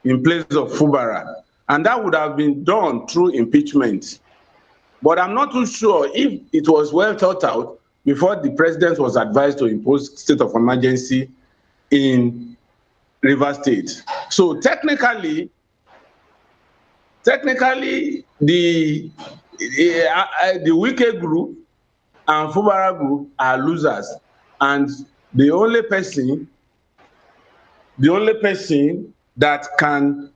in place of Fubara. And that would have been done through impeachment. But I'm not too sure if it was well thought out before the president was advised to impose state of emergency in Rivers State. So technically, the Wike group and Fubara group are losers, and the only person that can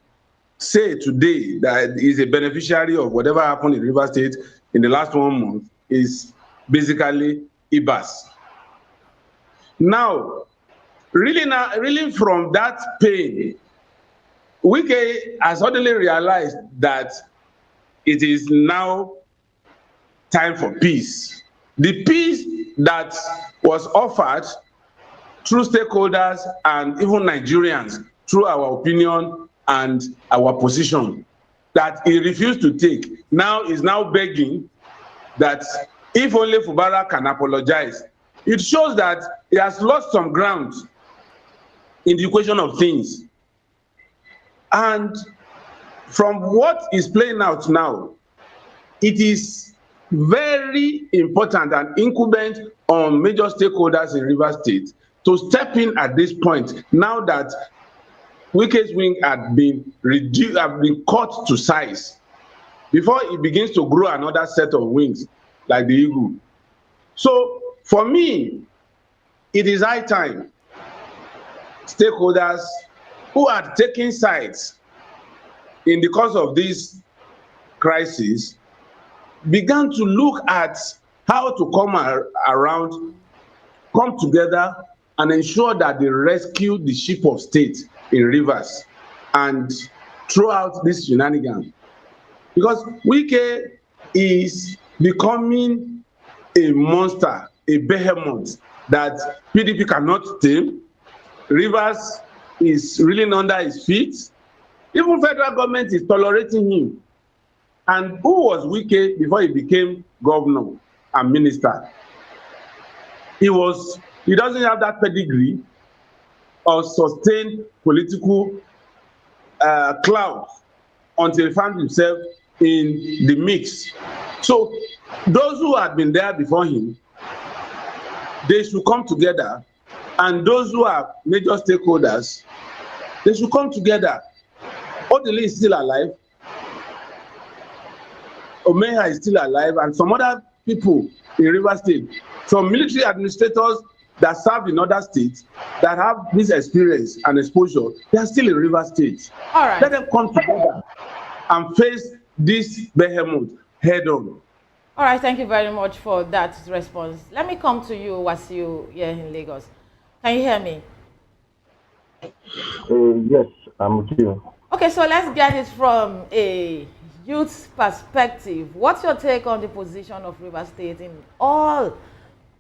say today that is a beneficiary of whatever happened in Rivers State in the last 1 month is basically Ibas. Now, really from that pain, Wike has suddenly realized that it is now time for peace. The peace that was offered through stakeholders and even Nigerians, through our opinion and our position, that he refused to take, now is now begging that if only Fubara can apologize. It shows that he has lost some ground in the equation of things. And from what is playing out now, it is very important and incumbent on major stakeholders in Rivers State to step in at this point, now that Wike's wing had been reduced, have been cut to size, before it begins to grow another set of wings like the eagle. So for me, it is high time stakeholders who are taking sides in the course of this crisis began to look at how to come together and ensure that they rescue the ship of state in Rivers and throw out this shenanigans. Because Wike is becoming a monster, a behemoth that PDP cannot tame. Rivers is reeling under his feet. Even federal government is tolerating him. And who was Wike before he became governor and minister? He doesn't have that pedigree or sustained political clout until he found himself in the mix. So those who had been there before him, they should come together, and those who are major stakeholders, they should come together. Odili is still alive, Omeya is still alive, and some other people in Rivers State, some military administrators that served in other states that have this experience and exposure, they are still in Rivers State. All right. Let them come together and face this behemoth head on. All right, thank you very much for that response. Let me come to you, Wasiu, here in Lagos. Can you hear me? Yes, I'm with you. Okay, so let's get it from a youth perspective. What's your take on the position of Rivers State in all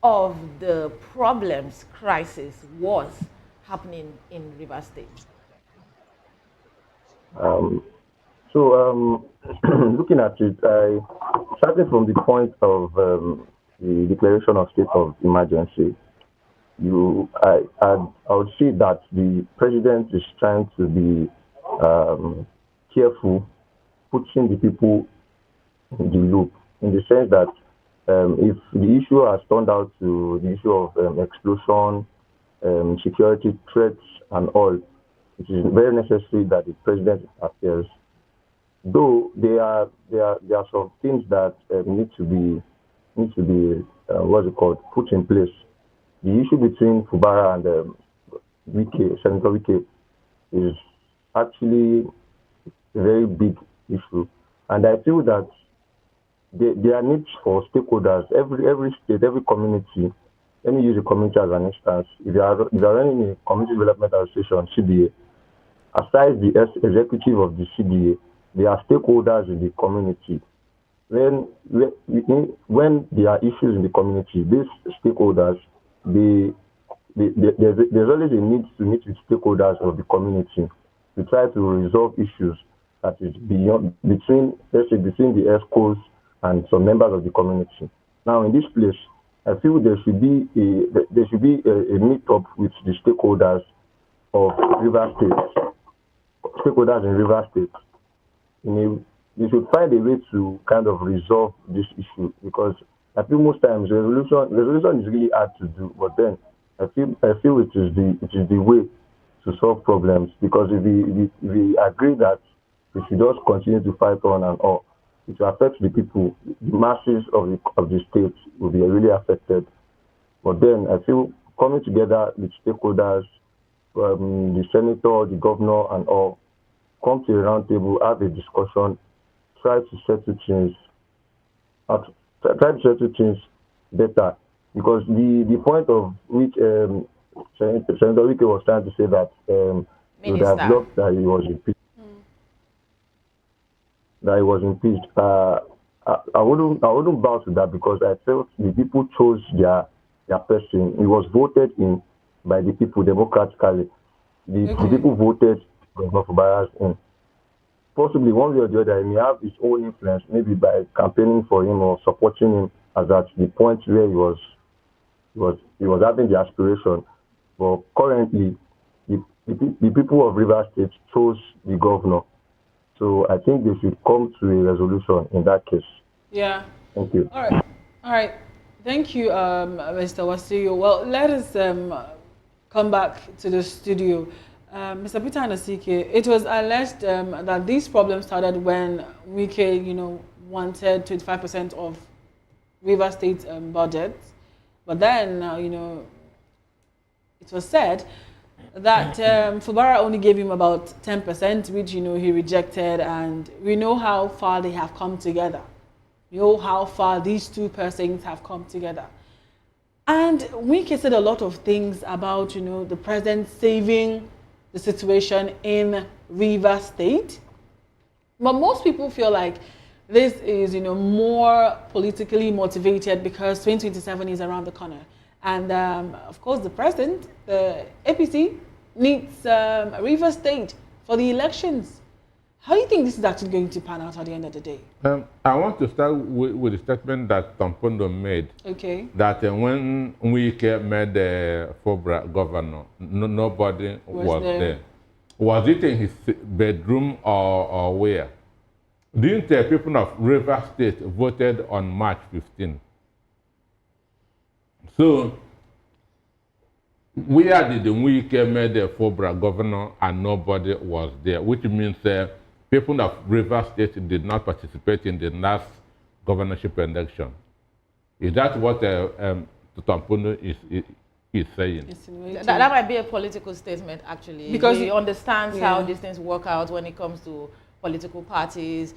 of the problems, crisis, wars happening in Rivers State? Looking at it, starting from the point of the declaration of state of emergency, I would say that the president is trying to be careful, putting the people in the loop, in the sense that if the issue has turned out to the issue of explosion, security threats, and all, it is very necessary that the president appears. Though there are some things that need to be put in place. The issue between Fubara and Senator Wike is actually a very big issue, and I feel that there are needs for stakeholders. Every state, every community. Let me use a community as an instance. If you are running a community development association, CDA, aside the executive of the CDA, there are stakeholders in the community. When there are issues in the community, these stakeholders, there's always a need to meet with stakeholders of the community to try to resolve issues that is between the ESCOs and some members of the community. Now, in this place, I feel there should be a meet-up with the stakeholders of Rivers State, stakeholders in Rivers State. they should find a way to kind of resolve this issue, because I feel most times resolution is really hard to do, but then I feel it is the way to solve problems, because if we agree that we should just continue to fight on and all, it will affect the people, the masses of the state will be really affected. But then I feel coming together with stakeholders, the senator, the governor, and all, come to a round table, have a discussion, try to settle things better. Because the point of which Senator Wike was trying to say that he would have loved that he was impeached. That he was impeached. I wouldn't bow to that, because I felt the people chose their person. He was voted in by the people democratically. The people voted Governor Fubara in. Possibly one way or the other, he may have his own influence, maybe by campaigning for him or supporting him as at the point where he was having the aspiration. But currently, the people of Rivers State chose the governor. So I think they should come to a resolution in that case. Yeah. Thank you. All right. Thank you, Mr. Wasiyo. Well, let us come back to the studio. Mr. Peter Anasike, it was alleged that these problems started when Wike, wanted 25% of River State budget, but then, it was said that Fubara only gave him about 10%, which, he rejected, and we know how far they have come together. We know how far these two persons have come together. And Wike said a lot of things about, the president saving the situation in Rivers State. But most people feel like this is, more politically motivated because 2027 is around the corner. And of course, the president, the APC, needs Rivers State for the elections. How do you think this is actually going to pan out at the end of the day? I want to start with the statement that Tampondo made. Okay. That when Wike made the Fubara governor, nobody was there. Was it in his bedroom or where? Didn't the people of River State voted on March 15? So, where did Wike made the Fubara governor and nobody was there? Which means people of River State did not participate in the last governorship election. Is that what Tampondo is saying? That might be a political statement, actually. Because he understands how these things work out when it comes to political parties,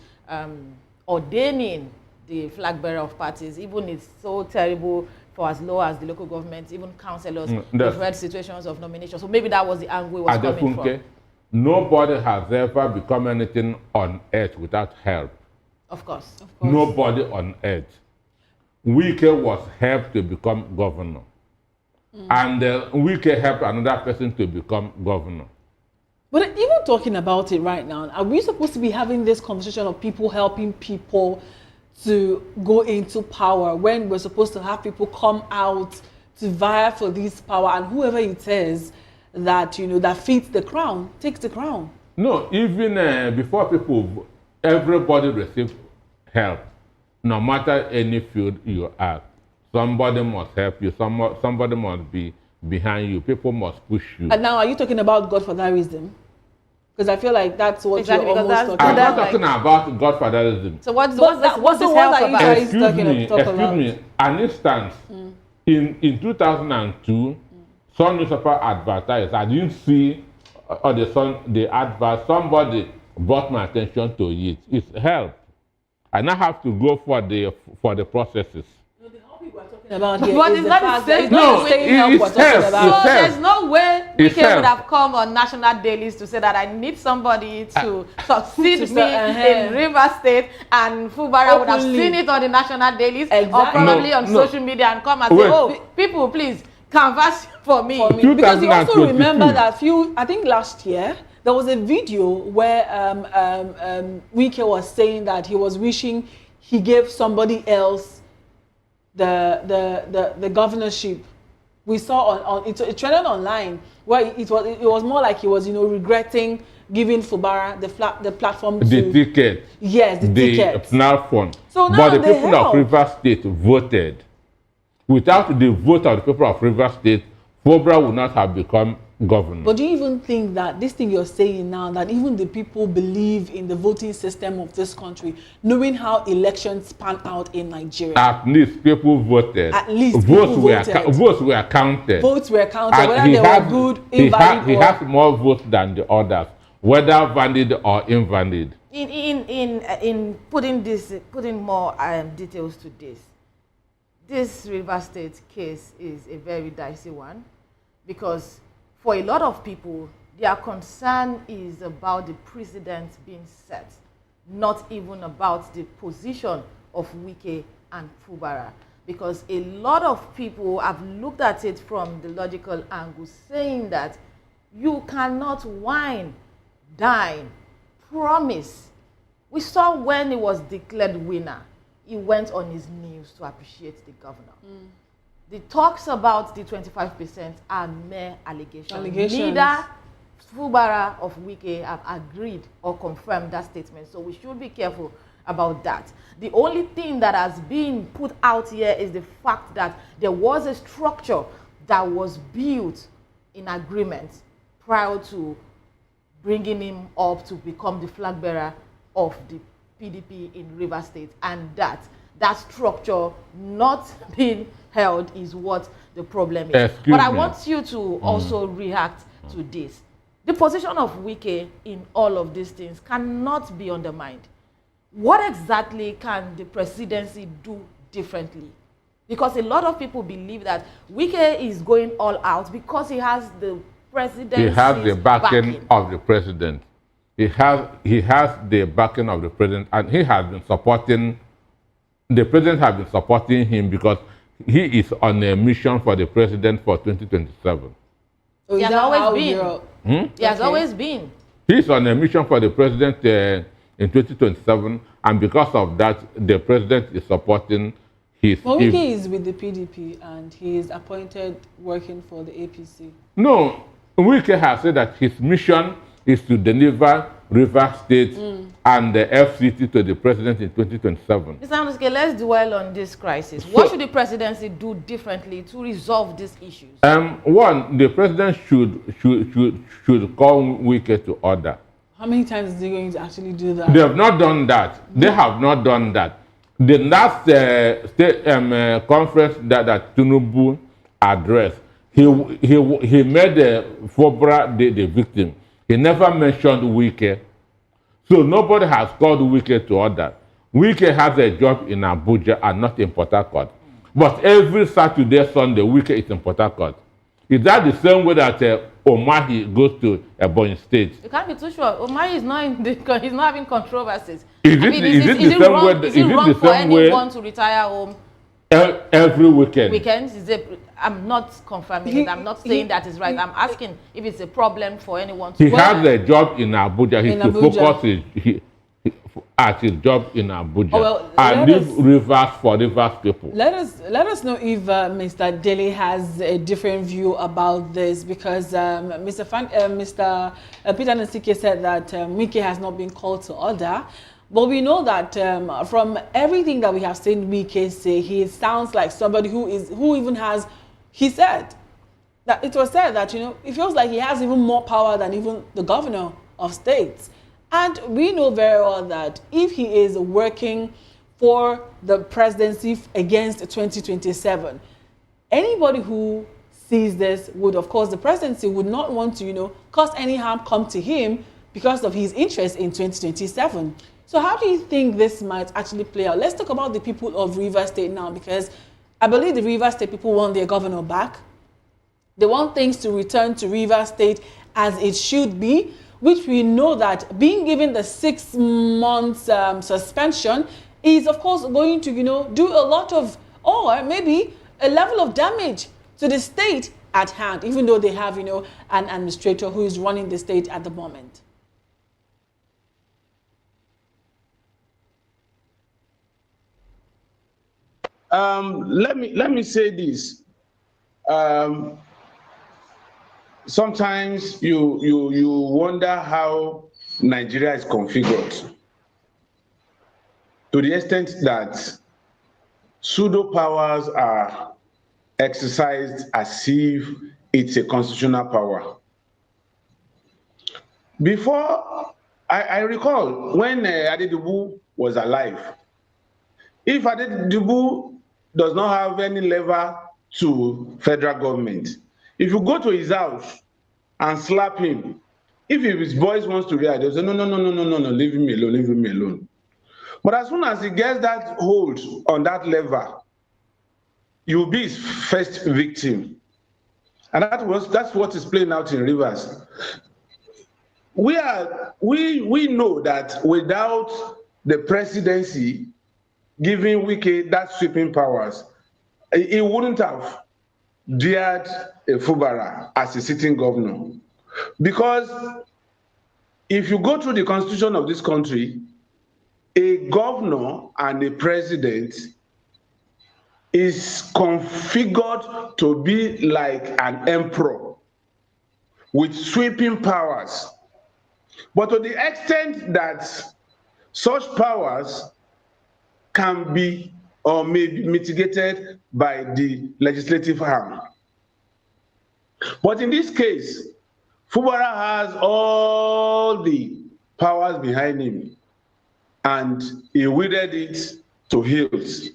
ordaining the flag bearer of parties. Even it's so terrible for as low as the local government, even councillors, they've had situations of nomination. So maybe that was the angle he was coming from. Nobody has ever become anything on earth without help. Of course. Nobody on earth. Wike was helped to become governor. And Wike helped another person to become governor. But even talking about it right now, are we supposed to be having this conversation of people helping people to go into power when we're supposed to have people come out to vie for this power, and whoever it is that, that fits the crown, takes the crown? No, even before people, everybody received help. No matter any field you are, somebody must help you, somebody must be behind you, people must push you. And now, are you talking about godfatherism? Because I feel like that's what you're almost talking about. I'm not talking about godfatherism. So what's this help about? Excuse me. An instance, in 2002, some newspaper advertised. I didn't see the advert. Somebody brought my attention to it. It's help. I now have to go for the processes. About here but it's not the same. It's help. So there's no way Wike would have come on national dailies to say that I need somebody to succeed me in River State, and Fubara would have seen it on the national dailies or probably on social media and come and say, oh, people, please canvass for me. Because you also remember that I think last year, there was a video where Wike was saying that he was wishing he gave somebody else the governorship We saw it trended online where it was more like he was, you know, regretting giving Fubara the platform to the ticket. Yes, the ticket. Platform. So now but the people help. of Rivers State voted. Without the vote of the people of Rivers State, Fubara would not have become governor. But do you even think that this thing you're saying now, that even the people believe in the voting system of this country, knowing how elections pan out in Nigeria? At least people voted. At least votes people were voted. Votes were counted. Votes were counted, and whether they were good, invalid, he has more votes than the others, whether valid or invalid. In putting more details to this River State case is a very dicey one, because for a lot of people, their concern is about the precedent being set, not even about the position of Wike and Fubara. Because a lot of people have looked at it from the logical angle, saying that you cannot whine, dine, promise. We saw when he was declared winner, he went on his knees to appreciate the governor. The talks about the 25% are mere allegations. Neither Fubara of Wike have agreed or confirmed that statement, so we should be careful about that. The only thing that has been put out here is the fact that there was a structure that was built in agreement prior to bringing him up to become the flag bearer of the PDP in Rivers State, and that structure not being held is what the problem is. But I want you to also react to this. The position of Wike in all of these things cannot be undermined. What exactly can the presidency do differently? Because a lot of people believe that Wike is going all out because he has the presidency. He has the backing of the president. He has the backing of the president, and he has been supporting. The president has been supporting him because he is on a mission for the president for 2027. He has always been. He has always been. He's on a mission for the president in 2027, and because of that, the president is supporting his. Well, Wike is with the PDP, and he is appointed working for the APC. No, Wike has said that his mission is to deliver River State and the FCT to the president in 2027. Mr. Anuske, let's dwell on this crisis. What should the presidency do differently to resolve these issues? One, the president should call Wike to order. How many times is he going to actually do that? They have not done that. They have not done that. The last state conference that Tinubu addressed, he made Fubara the victim. He never mentioned Wike. So nobody has called Wike to order. Wike has a job in Abuja and not in Port Harcourt. But every Saturday, Sunday, Wike is in Port Harcourt. Is that the same way that Omahi goes to Ebonyi State? You can't be too sure. Omahi is not he's not having controversies. Is it wrong for anyone to retire home every weekend? I'm not confirming it. I'm not saying that is right. I'm asking if it's a problem for anyone to. He has a job in Abuja. He should focus at his job in Abuja and leave Rivers for Rivers people. Let us know if Mr. Dele has a different view about this, because Mr. Peter Nsike said that Wike has not been called to order. But we know that from everything that we have seen Wike say, he sounds like somebody who even has. He said that it was said that, you know, it feels like he has even more power than even the governor of states. And we know very well that if he is working for the presidency against 2027, anybody who sees this would, of course, the presidency would not want to, you know, cause any harm come to him because of his interest in 2027. So how do you think this might actually play out? Let's talk about the people of Rivers State now, because I believe the Rivers State people want their governor back. They want things to return to Rivers State as it should be, which we know that being given the 6 months suspension is, of course, going to, you know, do a lot of, or maybe a level of damage to the state at hand, even though they have, you know, an administrator who is running the state at the moment. Let me say this. sometimes you wonder how Nigeria is configured, to the extent that pseudo powers are exercised as if it's a constitutional power. Before, I recall when Tinubu was alive, if Tinubu does not have any lever to federal government, if you go to his house and slap him, if his boys wants to react, they'll say, no, leave me alone, leave me alone. But as soon as he gets that hold on that lever, you'll be his first victim. And that's what is playing out in Rivers. We know that without the presidency giving Wike that sweeping powers, he wouldn't have dared a Fubara as a sitting governor. Because if you go through the constitution of this country, a governor and a president is configured to be like an emperor with sweeping powers. But to the extent that such powers can be or may be mitigated by the legislative arm. But in this case, Fubara has all the powers behind him, and he wielded it to hilt.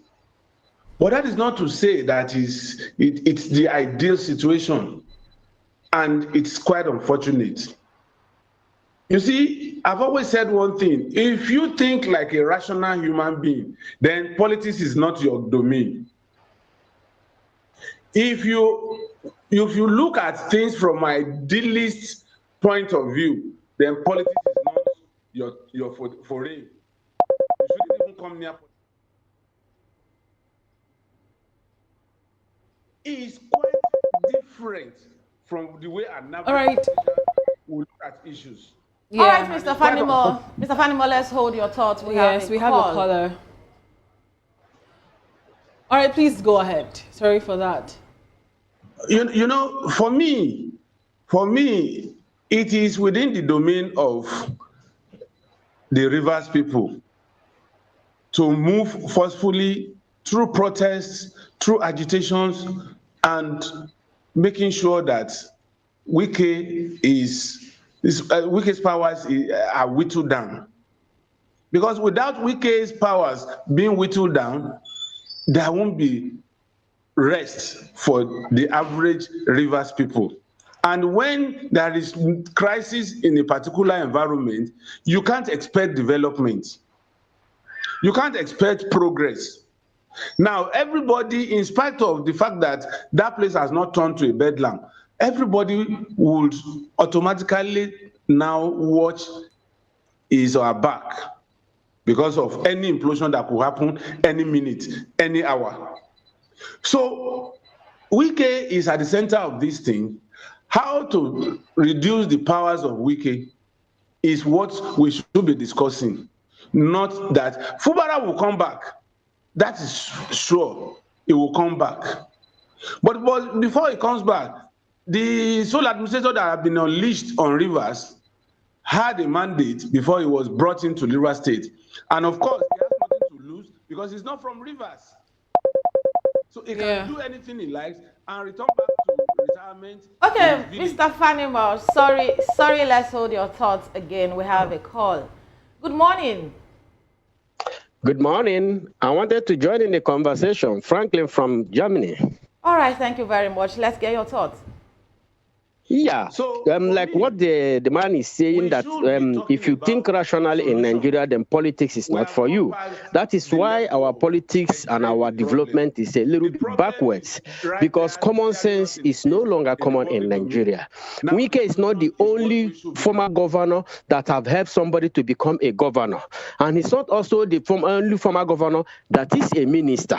But that is not to say that it's the ideal situation, and it's quite unfortunate. You see, I've always said one thing: if you think like a rational human being, then politics is not your domain. If you look at things from my idealist point of view, then politics is not your foray. You shouldn't even come near politics. It is quite different from the way an average politician will look at issues. Yeah. All right, Mr. Fanimo. Mr. Fanimo, let's hold your thoughts. We have a caller. All right, please go ahead. Sorry for that. You know, for me, it is within the domain of the Rivers people to move forcefully through protests, through agitations, and making sure that Wike's powers are whittled down. Because without Wike's powers being whittled down, there won't be rest for the average Rivers people. And when there is crisis in a particular environment, you can't expect development. You can't expect progress. Now, everybody, in spite of the fact that that place has not turned to a bedlam, everybody would automatically now watch his or her back because of any implosion that could happen any minute, any hour. So Wike is at the center of this thing. How to reduce the powers of Wike is what we should be discussing, not that Fubara will come back. That is sure, he will come back. But before he comes back, the sole administrator that have been unleashed on Rivers had a mandate before he was brought into Rivers State. And of course, he has nothing to lose because he's not from Rivers. So he can do anything he likes and return back to retirement. Okay, Mr. Fanimo, sorry, let's hold your thoughts again. We have a call. Good morning. Good morning. I wanted to join in the conversation. Franklin from Germany. All right, thank you very much. Let's get your thoughts. Yeah, so like what the man is saying, that if you think rationally in Nigeria, then politics is not for you. That is why our politics and our development is a little bit backwards, because common sense is no longer common in Nigeria. Wike is not the only former governor that have helped somebody to become a governor, and he's not also the only former governor that is a minister.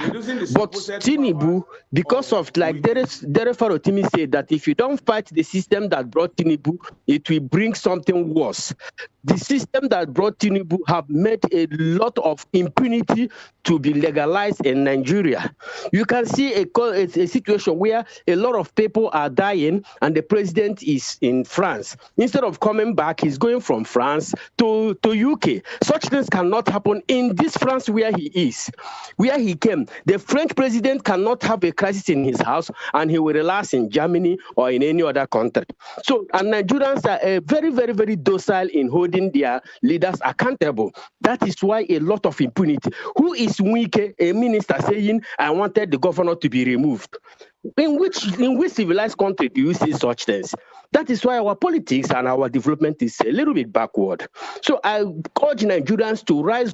But Tinubu, because of, like Dere Farotimi said, that if you don't fight the system that brought Tinubu, it will bring something worse. The system that brought Tinubu have made a lot of impunity to be legalized in Nigeria. You can see a situation where a lot of people are dying and the president is in France. Instead of coming back, he's going from France to UK. Such things cannot happen in this France where he is, where he came. The French president cannot have a crisis in his house and he will relax in Germany or in any other country. So, and Nigerians are very, very, very docile in holding their leaders accountable. That is why a lot of impunity. Who is Wike, a minister, saying, I wanted the governor to be removed? In which civilized country do you see such things? That is why our politics and our development is a little bit backward. So I urge Nigerians to rise.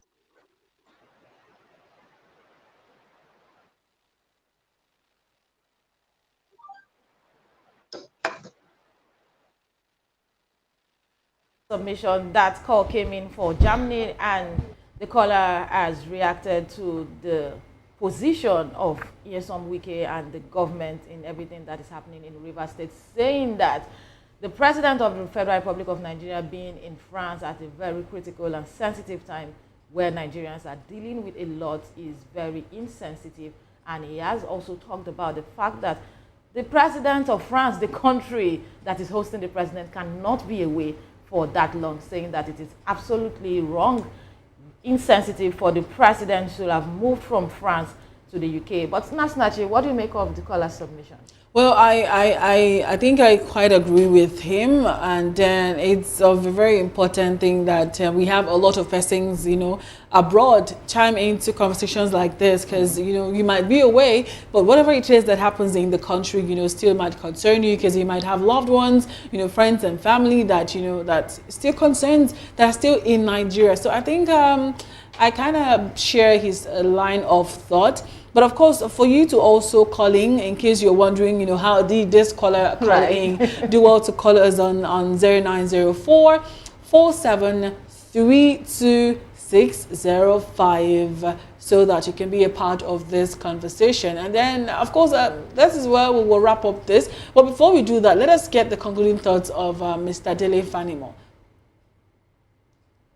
Submission. That call came in for Germany, and the caller has reacted to the position of Nyesom Wike and the government in everything that is happening in Rivers State, saying that the president of the Federal Republic of Nigeria being in France at a very critical and sensitive time where Nigerians are dealing with a lot is very insensitive. And he has also talked about the fact that the president of France, the country that is hosting the president, cannot be away for that long, saying that it is absolutely wrong, insensitive for the president to have moved from France to the UK. But Nasnachi, what do you make of the caller's submission? Well, I think I quite agree with him, and then it's a very important thing that we have a lot of persons, abroad chime into conversations like this, because you might be away, but whatever it is that happens in the country, still might concern you, because you might have loved ones, friends and family that that still concerns, that are still in Nigeria. So I think I kind of share his line of thought. But of course, for you to also calling, in case you're wondering, how did this caller calling, do well to call us on 0904 4732605 so that you can be a part of this conversation. And then, of course, this is where we will wrap up this. But before we do that, let us get the concluding thoughts of Mr. Dele Fanimo.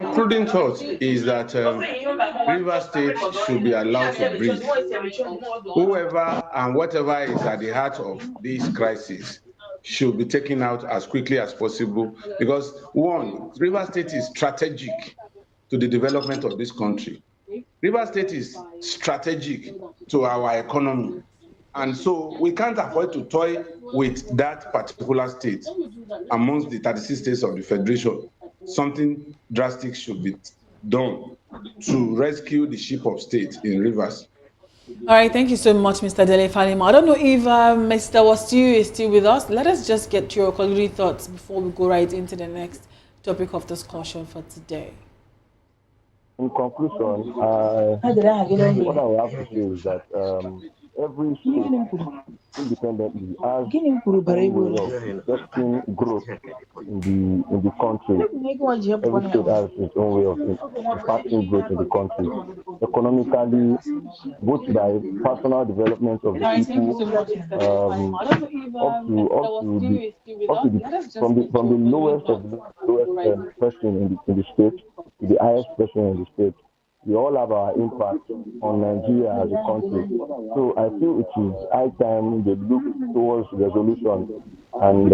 Concluding thought is that Rivers State should be allowed to breathe. Whoever and whatever is at the heart of this crisis should be taken out as quickly as possible, because one, Rivers State is strategic to the development of this country. Rivers State is strategic to our economy. And so we can't afford to toy with that particular state amongst the 36 states of the Federation. Something drastic should be done to rescue the ship of state in Rivers. All right, thank you so much, Mr. Dele Fanimo. I don't know if Mr. Wasiu is still with us. Let us just get your concluding thoughts before we go right into the next topic of discussion for today. In conclusion, what I will have to say is that every state independently has a way of expecting growth in the country. Every state has its own way of impacting growth in the country. Economically, both by personal development of the people, from the lowest of the lowest person in the state to the highest person in the state. We all have our impact on Nigeria as a country. So I feel it is high time they look towards resolution and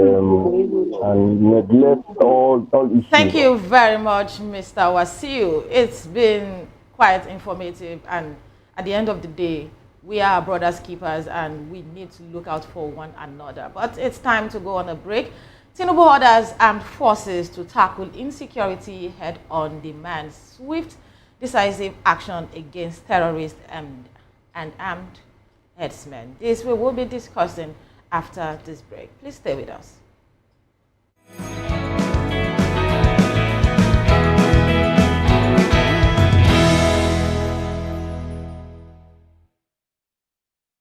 neglect all issues. Thank you very much, Mr. Wasiu. It's been quite informative, and at the end of the day, we are brothers keepers and we need to look out for one another. But it's time to go on a break. Tinubu orders armed forces to tackle insecurity head-on, demands swift, decisive action against terrorists and armed herdsmen. This we will be discussing after this break. Please stay with us.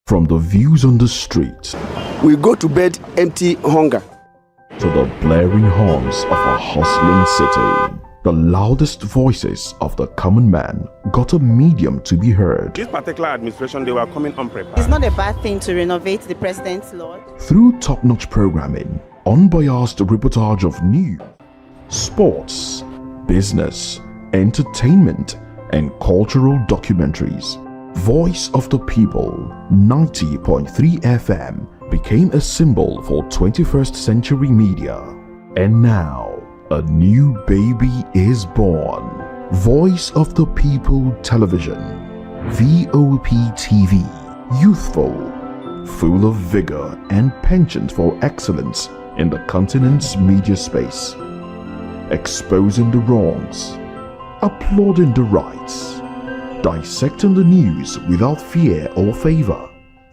From the views on the street, we go to bed empty hunger, to the blaring horns of a hustling city, the loudest voices of the common man got a medium to be heard. This particular administration, they were coming unprepared. It's not a bad thing to renovate the president's law. Through top-notch programming, unbiased reportage of news, sports, business, entertainment, and cultural documentaries. Voice of the People 90.3 FM became a symbol for 21st century media. And now, a new baby is born. Voice of the People Television, VOP TV, youthful, full of vigor and penchant for excellence in the continent's media space, exposing the wrongs, applauding the rights, dissecting the news without fear or favor,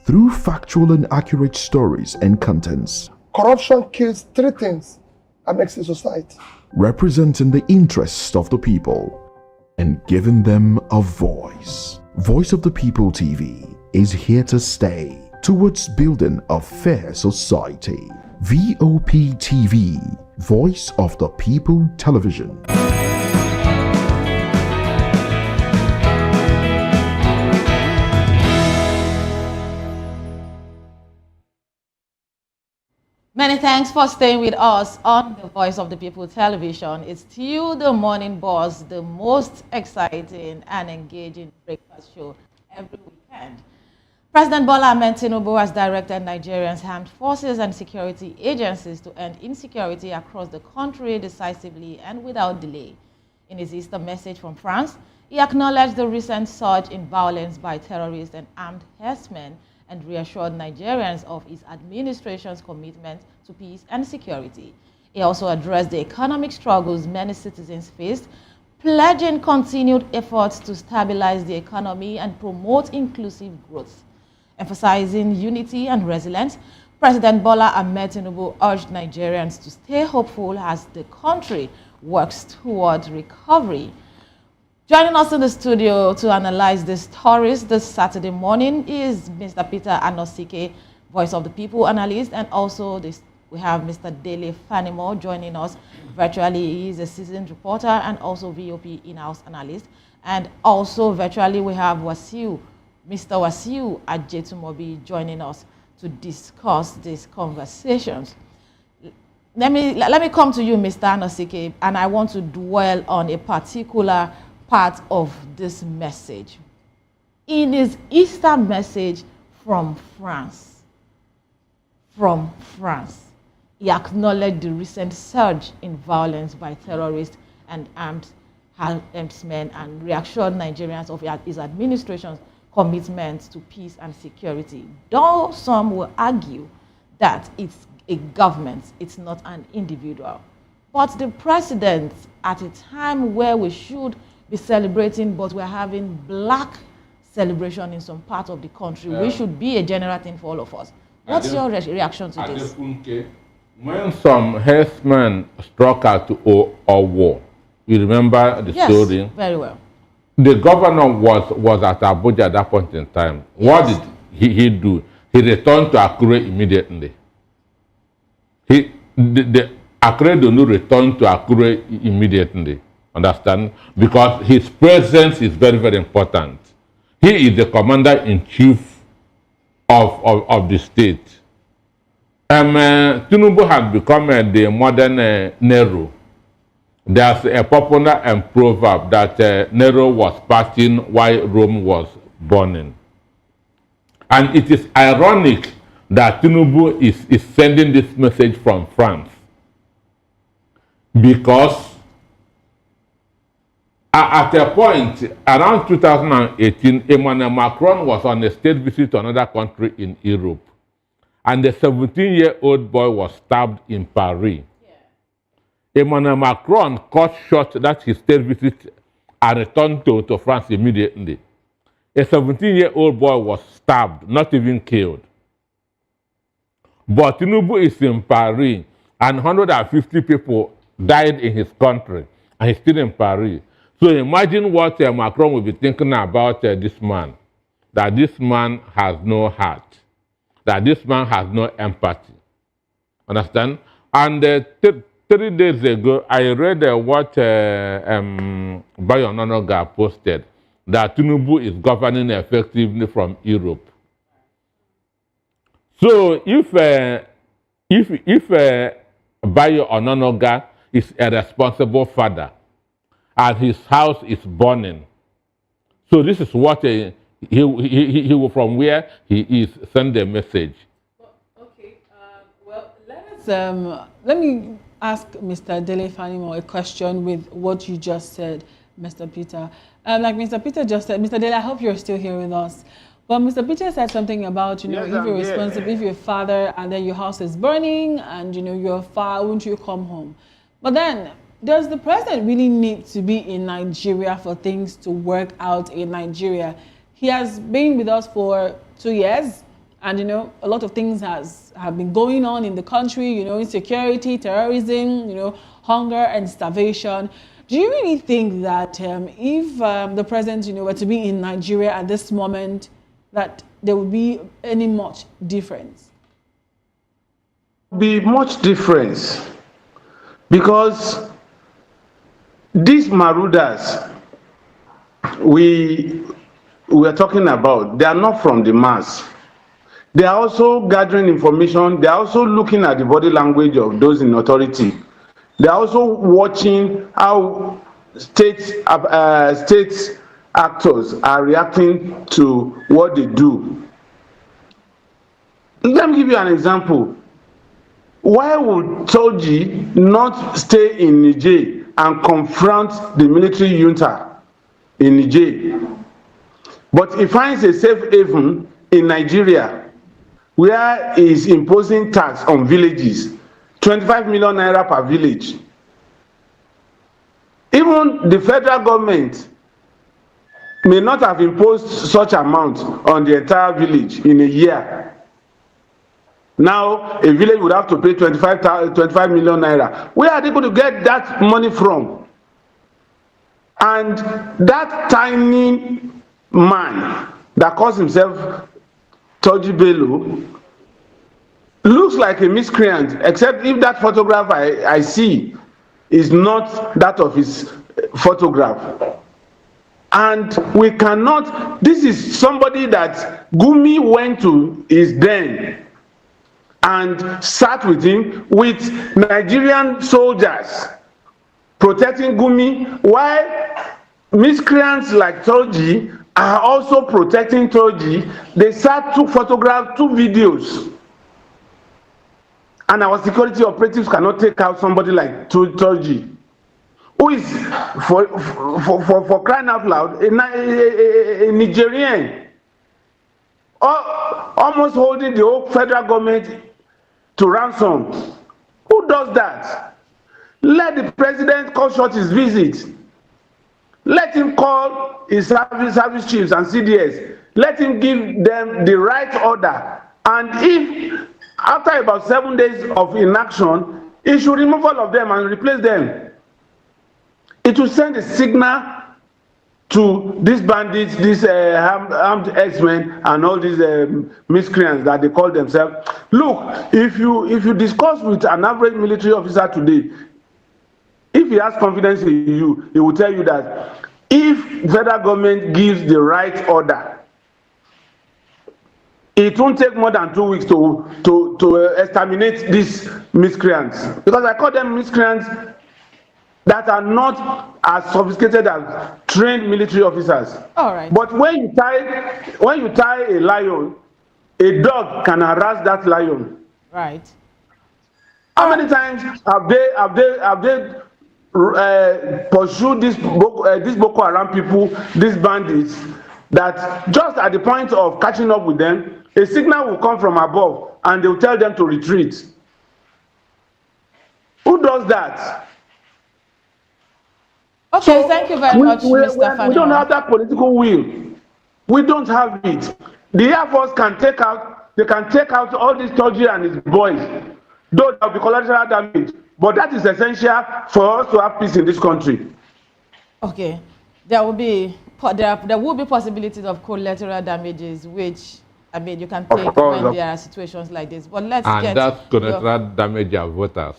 through factual and accurate stories and contents. Corruption kills three things and makes a society. Representing the interests of the people and giving them a voice. Voice of the People TV is here to stay towards building a fair society. VOP TV, Voice of the People Television. Many thanks for staying with us on the Voice of the People television. It's still the morning boss, the most exciting and engaging breakfast show every weekend. President Bola Ahmed Tinubu has directed Nigerians' armed forces and security agencies to end insecurity across the country decisively and without delay. In his Easter message from France, he acknowledged the recent surge in violence by terrorists and armed herdsmen and reassured Nigerians of his administration's commitment to peace and security. He also addressed the economic struggles many citizens faced, pledging continued efforts to stabilize the economy and promote inclusive growth. Emphasizing unity and resilience, President Bola Ahmed Tinubu urged Nigerians to stay hopeful as the country works toward recovery. Joining us in the studio to analyze the stories this Saturday morning is Mr. Peter Anosike, Voice of the People analyst, and also we have Mr. Dele Fanimo joining us virtually. He is a seasoned reporter and also VOP in-house analyst. And also virtually we have Mr. Wasiu Ajetumobi joining us to discuss these conversations. Let me come to you, Mr. Anosike, and I want to dwell on a particular part of this message. In his Easter message from France, he acknowledged the recent surge in violence by terrorists and armed herdsmen and reassured Nigerians of his administration's commitment to peace and security. Though some will argue that it's a government, it's not an individual. But the president, at a time where we should be celebrating, but we're having black celebration in some part of the country, which should be a general thing for all of us. What's your reaction to this? When some herdsmen struck out to war, you remember the story? Yes, very well. The governor was at Abuja at that point in time. Yes. What did he do? He returned to Akure immediately. The Akure do not return to Akure immediately. Understand? Because his presence is very, very important. He is the commander-in-chief of the state. Tinubu has become the modern Nero. There's a popular proverb that Nero was passing while Rome was burning. And it is ironic that Tinubu is sending this message from France. Because at a point, around 2018, Emmanuel Macron was on a state visit to another country in Europe. And the 17-year-old boy was stabbed in Paris. Yeah. Emmanuel Macron cut short that his state visit and returned to France immediately. A 17-year-old boy was stabbed, not even killed. But Tinubu is in Paris, and 150 people died in his country, and he's still in Paris. So imagine what Macron will be thinking about this man, that this man has no heart, that this man has no empathy. Understand? And 3 days ago, I read what Bayo Nonoga posted, that Tinubu is governing effectively from Europe. So if if Bayo Ononoga is a responsible father and his house is burning, so this is what he will, from where he is, send a message. Okay, well, let me ask Mr. Dele Fanimo a question with what you just said, Mr. Peter. Like Mr. Peter just said, Mr. Dele, I hope you're still here with us. But Mr. Peter said something about, you know, Yes, if you're I'm here. responsible, if you're a father and then your house is burning and, you know, you're far, won't you come home? But then, does the president really need to be in Nigeria for things to work out in Nigeria? He has been with us for 2 years, and, you know, a lot of things have been going on in the country, you know, insecurity, terrorism, you know, hunger and starvation. Do you really think that if the president, you know, were to be in Nigeria at this moment, that there would be any much difference? Be much difference, because these marauders we are talking about, they are not from the mass. They are also gathering information. They are also looking at the body language of those in authority. They are also watching how state actors are reacting to what they do. Let me give you an example. Why would Toji not stay in Niger and confront the military junta in Niger? But he finds a safe haven in Nigeria, where he is imposing tax on villages, 25 million naira per village. Even the federal government may not have imposed such amount on the entire village in a year. Now, a village would have to pay 25 million naira. Where are they going to get that money from? And that tiny man that calls himself Toji Bello looks like a miscreant, except if that photograph I see is not that of his photograph. And we cannot, this is somebody that Gumi went to his den and sat with him, with Nigerian soldiers protecting Gumi, while miscreants like Toji are also protecting Toji. They sat, took photographs, took videos. And our security operatives cannot take out somebody like Toji, who is, for crying out loud, a Nigerian, almost holding the whole federal government to ransom. Who does that? Let the president cut short his visit. Let him call his service chiefs and CDS. Let him give them the right order. And if, after about 7 days of inaction, he should remove all of them and replace them. It will send a signal to these bandits, these armed X-men, and all these miscreants that they call themselves. Look, if you discuss with an average military officer today, if he has confidence in you, he will tell you that if federal government gives the right order, it won't take more than 2 weeks to exterminate these miscreants. Because I call them miscreants that are not as sophisticated as trained military officers. All right. But when you tie a lion, a dog can harass that lion. Right. How many times have they pursued these Boko Haram people, these bandits, that just at the point of catching up with them, a signal will come from above and they will tell them to retreat? Who does that? Okay, so thank you very much, Mr. Fanimo. We don't have that political will. We don't have it. The Air Force can take out all these Toji and his boys, though there will be collateral damage. But that is essential for us to have peace in this country. Okay, there will be possibilities of collateral damages, which I mean you can take when there are situations like this. But let's get. And that's collateral damage of voters.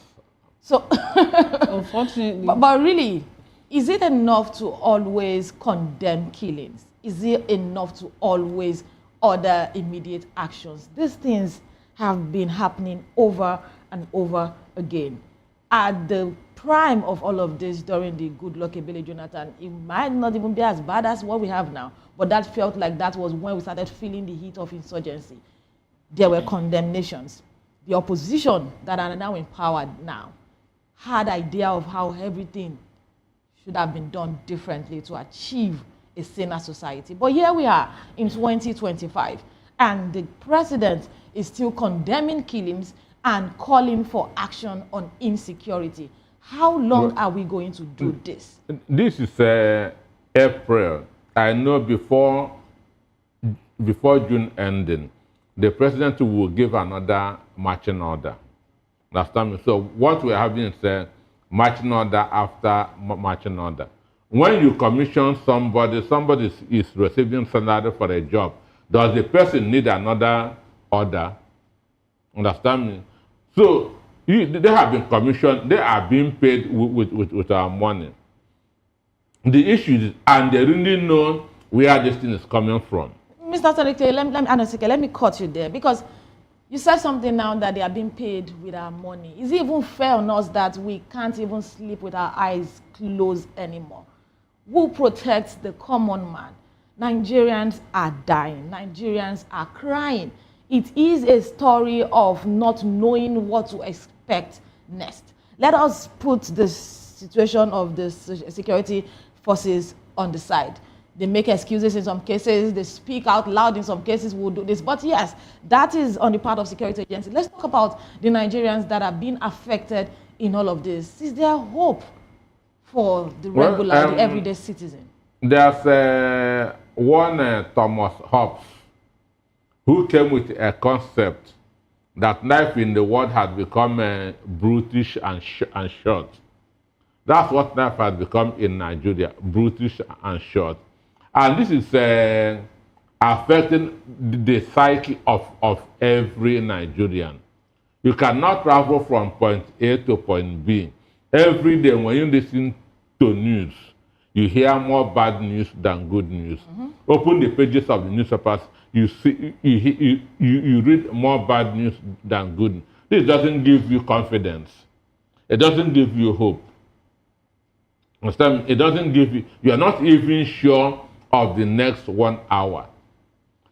So, unfortunately, but really, is it enough to always condemn killings? Is it enough to always order immediate actions? These things have been happening over and over again. At the prime of all of this during the good luck Ebele Jonathan, it might not even be as bad as what we have now, but that felt like that was when we started feeling the heat of insurgency. There were condemnations. The opposition that are now empowered now had idea of how everything should have been done differently to achieve a saner society. But here we are in 2025, and the president is still condemning killings and calling for action on insecurity. How long are we going to do this? This is April. I know before June ending, the president will give another marching order. Understand me? So what we're having is a marching order after marching order. When you commission somebody is receiving salary for a job, does the person need another order? Understand me? So they have been commissioned, they are being paid with our money. The issue is, and they really know where this thing is coming from. Mr. Tarike, let me cut you there, because you said something now that they are being paid with our money. Is it even fair on us that we can't even sleep with our eyes closed anymore? Who protects the common man? Nigerians are dying. Nigerians are crying. It is a story of not knowing what to expect next. Let us put the situation of the security forces on the side. They make excuses in some cases, they speak out loud in some cases, we'll do this. But yes, that is on the part of security agencies. Let's talk about the Nigerians that are being affected in all of this. Is there hope for the regular, the everyday citizen? There's one Thomas Hobbes who came with a concept that life in the world has become brutish and short. That's what life has become in Nigeria, brutish and short. And this is affecting the psyche of every Nigerian. You cannot travel from point A to point B. Every day when you listen to news, you hear more bad news than good news. Open the pages of the newspapers, you see, you read more bad news than good. This doesn't give you confidence. It doesn't give you hope. Understand? It doesn't give you, you are not even sure of the next 1 hour.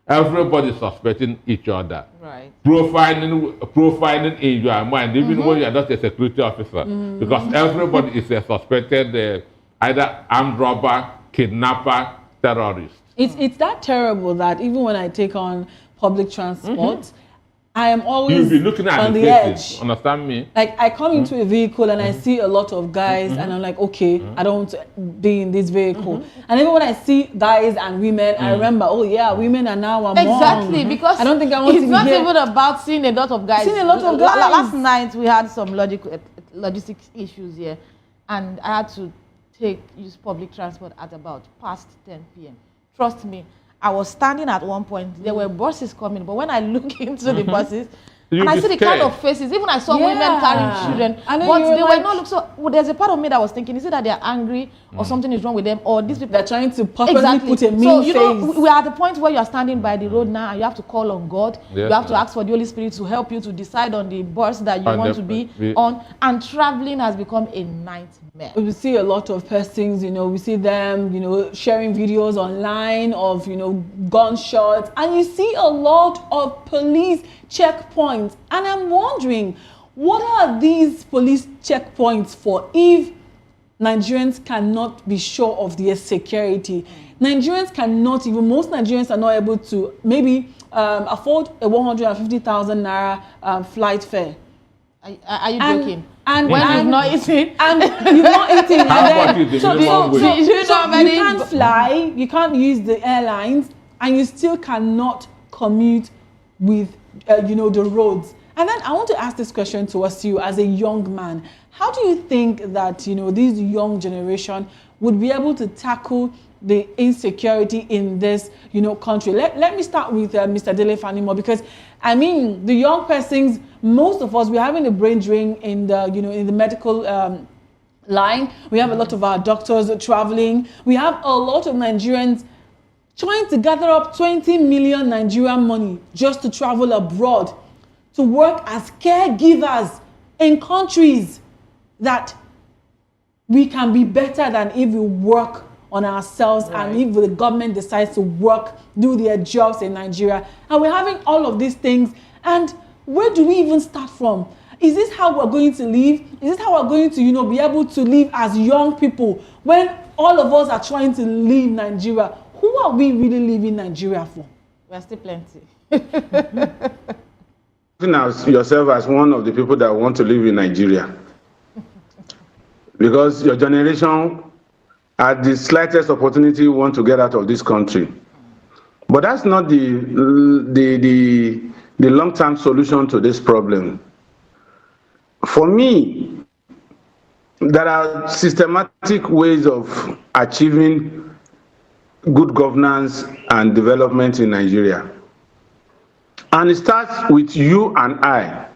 Everybody is suspecting each other. Right. Profiling in your mind, even when you are not a security officer, because everybody is a suspected either armed robber, kidnapper, terrorist. It's that terrible that even when I take on public transport, I am always You'll be looking at on the faces, edge. Understand me? Like I come into a vehicle and I see a lot of guys and I'm like, okay, I don't want to be in this vehicle. And even when I see guys and women, I remember, oh yeah, women are now among. Exactly, because I don't think I want it's to not hear. even about seeing a lot of guys. Seeing a lot of guys. Last night we had some logistics issues here, and I had to use public transport at about past 10 p.m. Trust me, I was standing at one point, there were buses coming, but when I look into the buses, and I see the kind of faces, even I saw women carrying children, but they were not looking. So there's a part of me that was thinking, is it that they're angry or something is wrong with them, or these people they're trying to purposely put a mean so, face. know, we are at the point where you are standing by the road now and you have to call on God. You have to ask for the Holy Spirit to help you to decide on the bus that you want to be on, and traveling has become a nightmare. We see a lot of persons, we see them, sharing videos online of, gunshots, and you see a lot of police checkpoints. And I'm wondering, what are these police checkpoints for if Nigerians cannot be sure of their security? Nigerians cannot even, most Nigerians are not able to maybe afford a 150,000 naira flight fare. Are you joking? And when you've not eaten, and you've not eaten, How much is the minimum wage? you can't fly, you can't use the airlines, and you still cannot commute with the roads. And then I want to ask this question towards you as a young man. How do you think that this young generation would be able to tackle the insecurity in this country? Let me start with Mr. Dele Fanimo, because I mean the young persons, most of us, we're having a brain drain in the in the medical line. We have a lot of our doctors traveling. We have a lot of Nigerians trying to gather up 20 million Nigerian money just to travel abroad to work as caregivers in countries that we can be better than if we work on ourselves and if the government decides to work, do their jobs in Nigeria. And we're having all of these things. And where do we even start from? Is this how we're going to live? Is this how we're going to, be able to live as young people when all of us are trying to leave Nigeria? Who are we really leaving Nigeria for? We're still plenty. As yourself as one of the people that want to live in Nigeria, because your generation, at the slightest opportunity, want to get out of this country. But that's not the long-term solution to this problem. For me, there are systematic ways of achieving good governance and development in Nigeria. And it starts with you and I.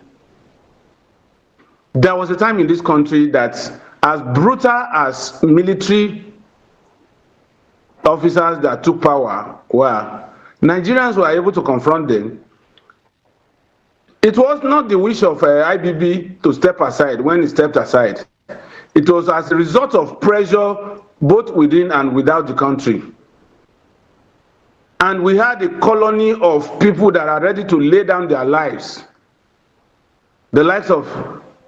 There was a time in this country that, as brutal as military officers that took power were, Nigerians were able to confront them. It was not the wish of IBB to step aside when he stepped aside. It was as a result of pressure both within and without the country. And we had a colony of people that are ready to lay down their lives. The likes of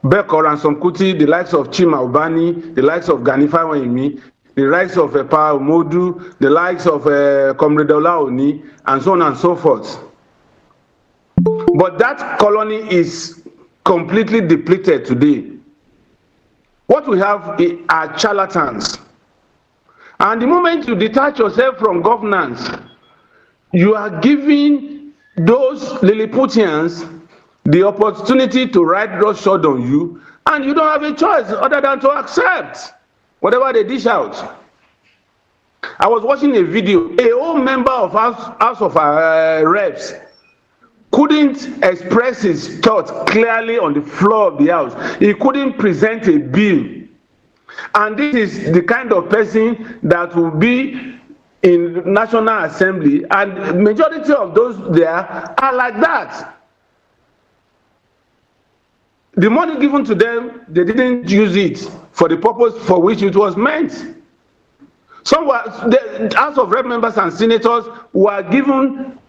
Bekor and Sonkuti, the likes of Chima Ubani, the likes of Gani Fawehinmi, the likes of Pa Modu, the likes of Comrade Olaoni, and so on and so forth. But that colony is completely depleted today. What we have are charlatans. And the moment you detach yourself from governance, you are giving those Lilliputians the opportunity to ride roughshod on you, and you don't have a choice other than to accept whatever they dish out. I was watching a video. A whole member of House of Reps couldn't express his thoughts clearly on the floor of the House. He couldn't present a bill. And this is the kind of person that will be in National Assembly, and majority of those there are like that. The money given to them, they didn't use it for the purpose for which it was meant. Some were, the House of Rep members and senators were given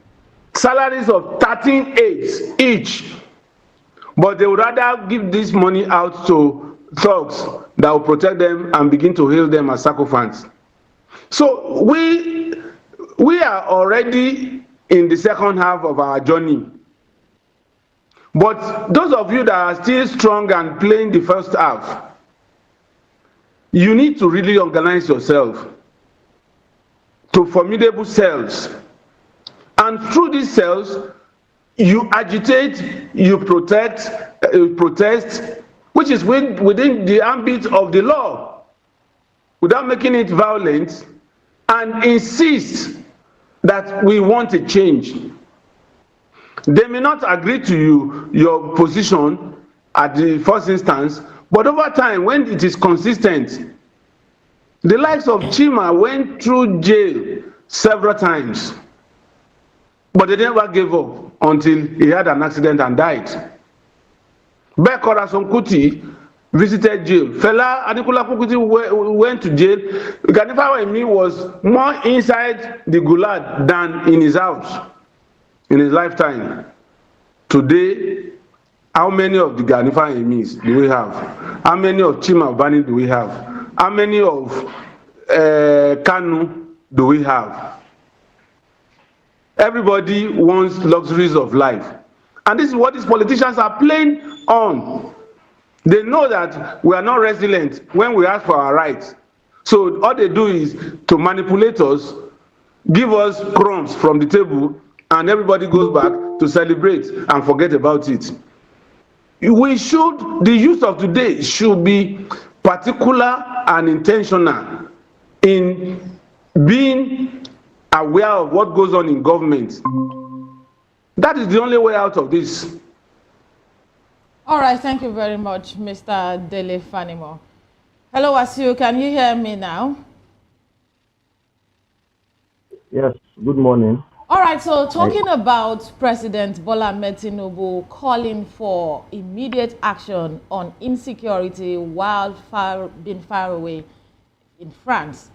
salaries of 13.8 each, but they would rather give this money out to thugs that will protect them and begin to hail them as sycophants. So we are already in the second half of our journey. But those of you that are still strong and playing the first half, you need to really organize yourself to formidable cells. And through these cells, you agitate, you protect, you protest, which is within the ambit of the law, without making it violent, and insist that we want a change. They may not agree to your position at the first instance, but over time, when it is consistent, the likes of Chima went through jail several times, but they never gave up until he had an accident and died. Bekor Sonkuti visited jail. Fela Anikulapo Kuti went to jail. Gani Fawehinmi was more inside the gulag than in his house in his lifetime. Today, how many of the Gani Fawehinmis do we have? How many of Chima Ubani do we have? How many of Kanu do we have? Everybody wants luxuries of life. And this is what these politicians are playing on. They know that we are not resilient when we ask for our rights. So all they do is to manipulate us, give us crumbs from the table, and everybody goes back to celebrate and forget about it. The youth of today should be particular and intentional in being aware of what goes on in government. That is the only way out of this. All right, thank you very much, Mr. Dele Fanimo. Hello, Wasiu, can you hear me now? Yes, good morning. All right, so talking about President Bola Ahmed Tinubu calling for immediate action on insecurity while being far away in France,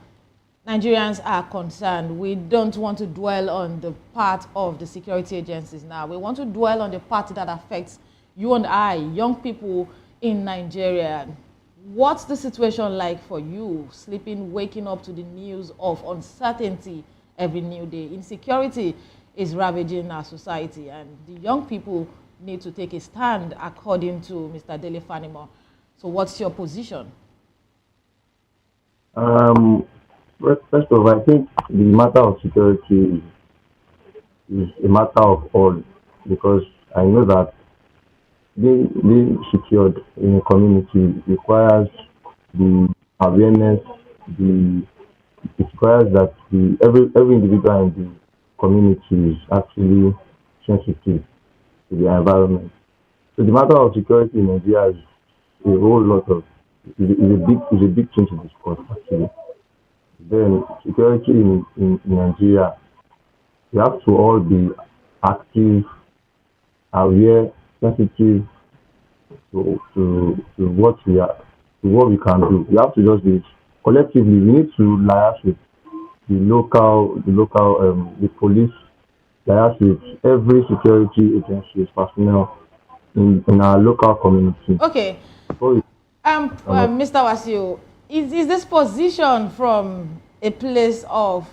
Nigerians are concerned. We don't want to dwell on the part of the security agencies now. We want to dwell on the part that affects you and I, young people in Nigeria. What's the situation like for you, sleeping, waking up to the news of uncertainty every new day? Insecurity is ravaging our society, and the young people need to take a stand, according to Mr. Dele Fanimo. So what's your position? First of all, I think the matter of security is a matter of all, because I know that being secured in a community requires the awareness, it requires that every individual in the community is actually sensitive to the environment. So the matter of security in Nigeria is a whole lot of is a big thing to discuss actually. Then security in Nigeria, we have to all be active, aware, sensitive to what we can do. We have to just be collectively. We need to liaise with the police, liaise with every security agency personnel in our local community. Okay. Mr. Wasiu, is this position from a place of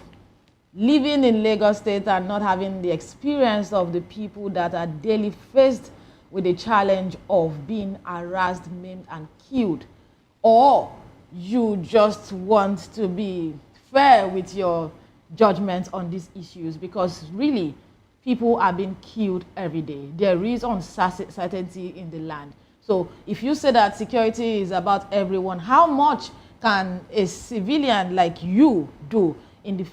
living in Lagos State and not having the experience of the people that are daily faced with the challenge of being harassed, maimed, and killed? Or you just want to be fair with your judgment on these issues? Because really, people are being killed every day. There is uncertainty in the land. So if you say that security is about everyone, how much can a civilian like you do in the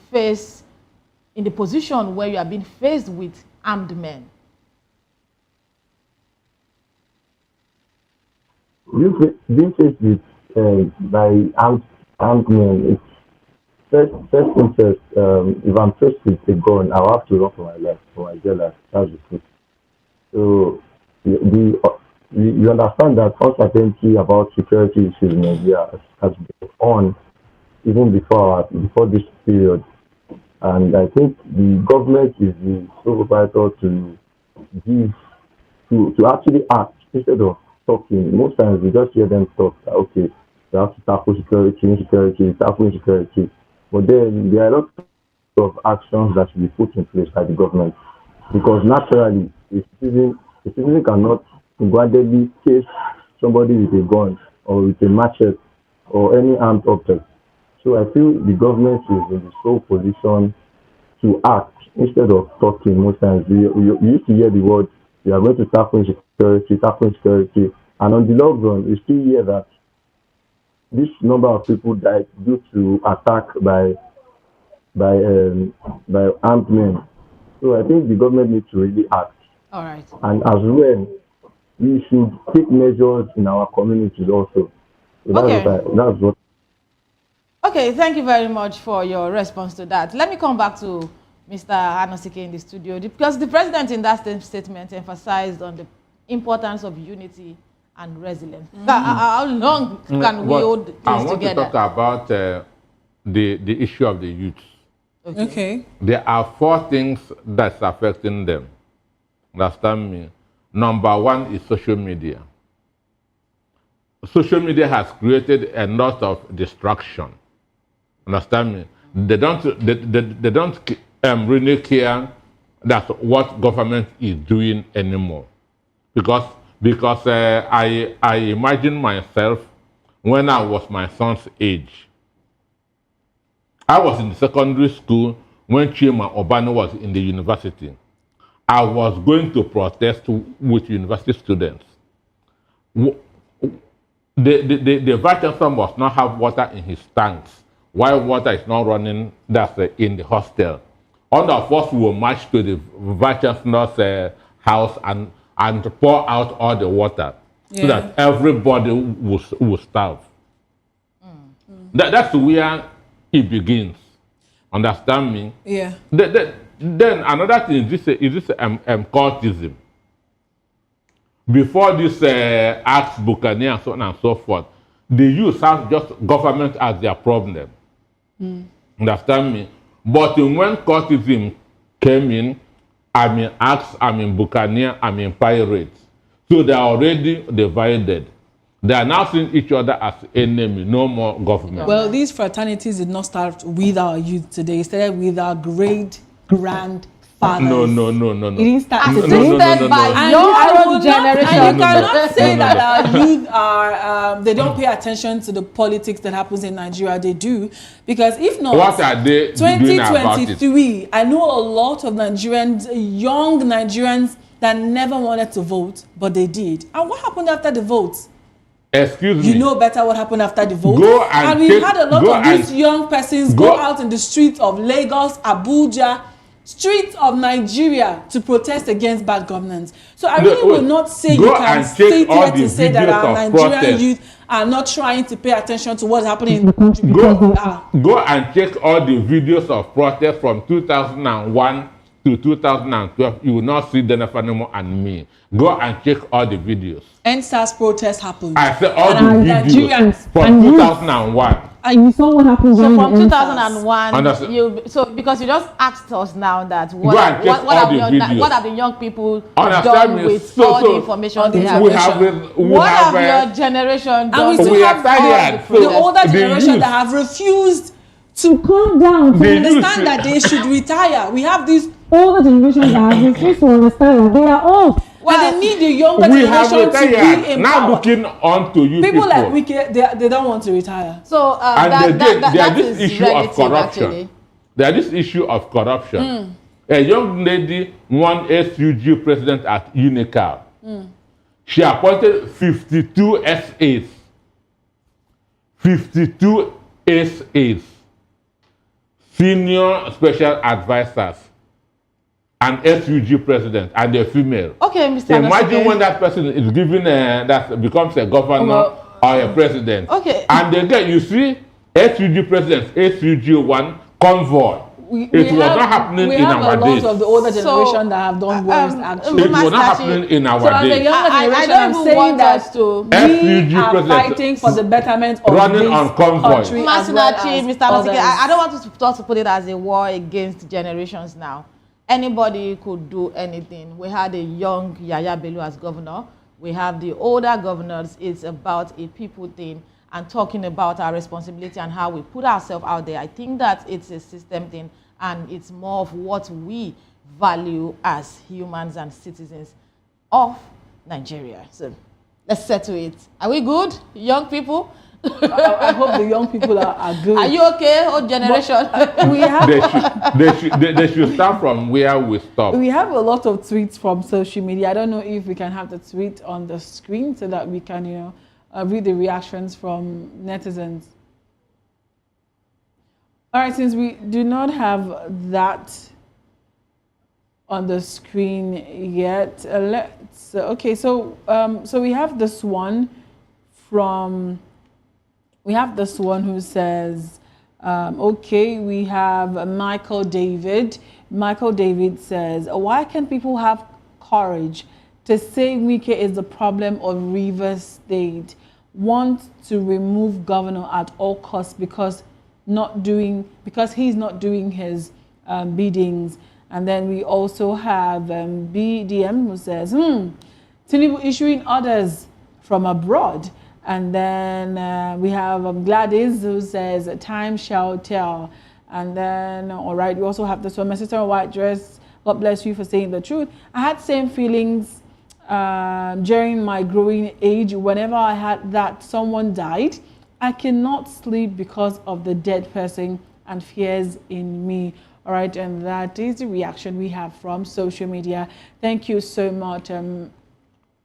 position where you are being faced with armed men? Being faced with by armed men, it's first thing first. If I'm faced with a gun, I'll have to run for my life, for my dear life. That's the truth. So you understand that uncertainty about security issues in Nigeria has been on even before this period, and I think the government is the sole proprietor to actually act instead of talking. Most times we just hear them talk that, okay, we have to tackle insecurity, tackle insecurity. But then there are a lot of actions that should be put in place by the government, because naturally a citizen cannot single-handedly chase somebody with a gun or with a machete or any armed object. So I feel the government is in the sole position to act instead of talking. Most times you used to hear the word, we are going to tackle insecurity, and on the long run you still hear that this number of people died due to attack by armed men. So I think the government needs to really act. All right. And as well, we should take measures in our communities also. So Okay, thank you very much for your response to that. Let me come back to Mr. Anosike in the studio, because the president in that statement emphasized on the importance of unity and resilience. How long can we hold things together? I want to talk about the issue of the youth. Okay. There are 4 things that's affecting them. Understand me? Number 1 is social media. Social media has created a lot of distraction. Understand me? They don't really care that what government is doing anymore, because I imagine myself when I was my son's age. I was in the secondary school when Chima Obano was in the university. I was going to protest with university students. The vice chancellor must not have water in his tanks, while water is not running in the hostel. All of us will march to the vice chancellor's house and pour out all the water, so that everybody will starve. That's where it begins. Understand me? Yeah. Then another thing is this cultism. Before this Acts Buccaneer and so on and so forth, the youth have just government as their problem. Understand me? But when cultism came in, I'm in Acts, I'm in Buccaneer, I'm in Pirates. So they are already divided. They are now seeing each other as enemy, no more government. Well, these fraternities did not start with our youth today. It started with our great-grandfathers. No. It didn't start Assisted today. by your own generation. And you cannot say that our youth are, they don't pay attention to the politics that happens in Nigeria. They do. Because if not, what are they doing about it? 2023, I know a lot of Nigerians, young Nigerians, that never wanted to vote, but they did. And what happened after the vote? Excuse me. You know better what happened after the vote. Go and we've had a lot of these young persons go out in the streets of Lagos, Abuja, streets of Nigeria to protest against bad governance. So I really will not say you can sit here to say that our Nigerian youth are not trying to pay attention to what's happening in the country. Go and check all the videos of protests from 2001 to 2012. You will not see Dennis anymore and me. Go and check all the videos. NSAS protest happened. I said all the videos from 2001. And you saw what happened. So from 2001, because you just asked us now that what have the young people done with all the information they have? What have your generation done? And we still have the older generation that have refused to calm down to understand that they should retire. We have these older generations that have refused to understand that they are old. Well, they need the younger generation to be empowered. Now looking on to you people like Wike, they don't want to retire. So there is this issue of corruption. Actually. There is this issue of corruption. A young lady won SUG president at Unical. She appointed 52 SAs. 52 SAs. Senior special advisors. An SUG president and a female. Okay, Mr. Imagine when that person is given that becomes a governor or a president. Okay. And again, you see, SUG president, SUG1 convoy. It was not happening in our days. We have a lot of the older generation that have done worse, actually. It was not happening in our days. So as a younger generation, I'm saying that we are fighting for the betterment of running on convoy. Mr. I don't want us to put it as a war against generations now. Anybody could do anything. We had a young Yaya Bello as governor. We have the older governors. It's about a people thing and talking about our responsibility and how we put ourselves out there. I think that it's a system thing and it's more of what we value as humans and citizens of Nigeria. So let's settle it. Are we good, young people? I hope the young people are good. Are you okay, old generation? They should start from where we stop. We have a lot of tweets from social media. I don't know if we can have the tweet on the screen so that we can, read the reactions from netizens. All right, since we do not have that on the screen yet, let's. Okay, so we have this one from. We have this one who says, okay, we have Michael David. Michael David says, why can't people have courage to say Wike is the problem of Rivers State? Want to remove governor at all costs because he's not doing his biddings. And then we also have BDM who says, Tinubu issuing orders from abroad. And then we have Gladys who says, time shall tell. And then, all right, we also have this one, my sister in white dress, God bless you for saying the truth. I had same feelings during my growing age. Whenever I had that someone died, I cannot sleep because of the dead person and fears in me. All right, and that is the reaction we have from social media. Thank you so much,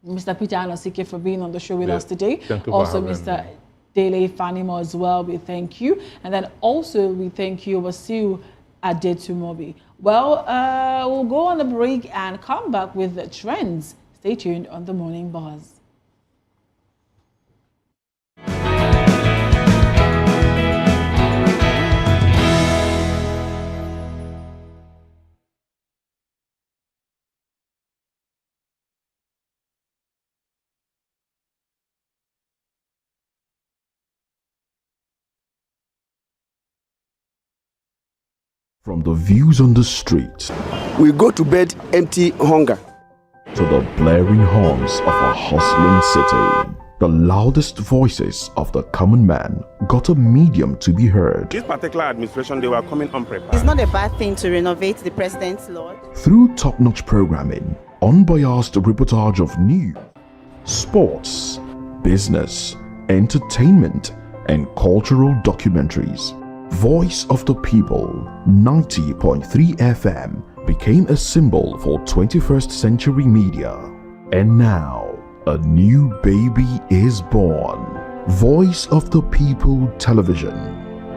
Mr. Peter Anosike, for being on the show with us today. Thank you also, Mr. Dele Fanimo as well, we thank you. And then also we thank you, Wasiu Adetumobi. Well, we'll go on a break and come back with the trends. Stay tuned on The Morning Buzz. From the views on the street We go to bed empty hunger. to the blaring horns of a hustling city, the loudest voices of the common man got a medium to be heard. This particular administration, they were coming unprepared. It's not a bad thing to renovate the president's lord. Through top-notch programming, unbiased reportage of news, sports, business, entertainment, and cultural documentaries, Voice of the People 90.3 FM became a symbol for 21st century media. And now, a new baby is born. Voice of the People Television,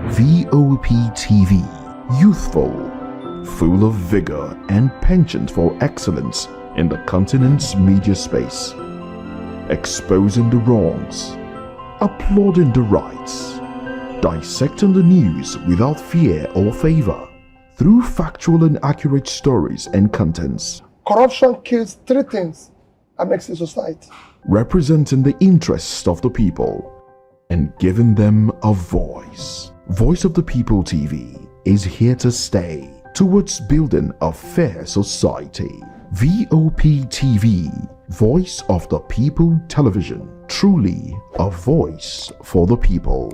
VOP TV, youthful, full of vigor and penchant for excellence in the continent's media space, exposing the wrongs, applauding the rights, dissecting the news without fear or favor, through factual and accurate stories and contents. Corruption kills three things and makes a society. Representing the interests of the people and giving them a voice. Voice of the People TV is here to stay towards building a fair society. VOP TV, Voice of the People Television, truly a voice for the people.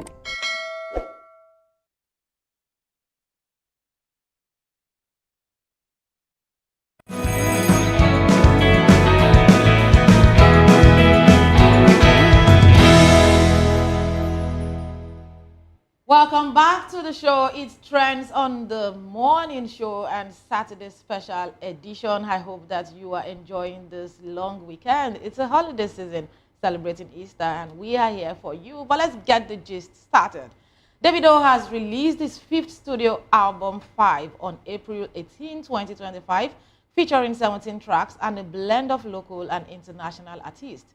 Welcome back to the show. It's Trends on the Morning Show and Saturday special edition. I hope that you are enjoying this long weekend. It's a holiday season celebrating Easter and we are here for you. But let's get the gist started. Davido has released his 5th studio album 5 on April 18, 2025, featuring 17 tracks and a blend of local and international artists.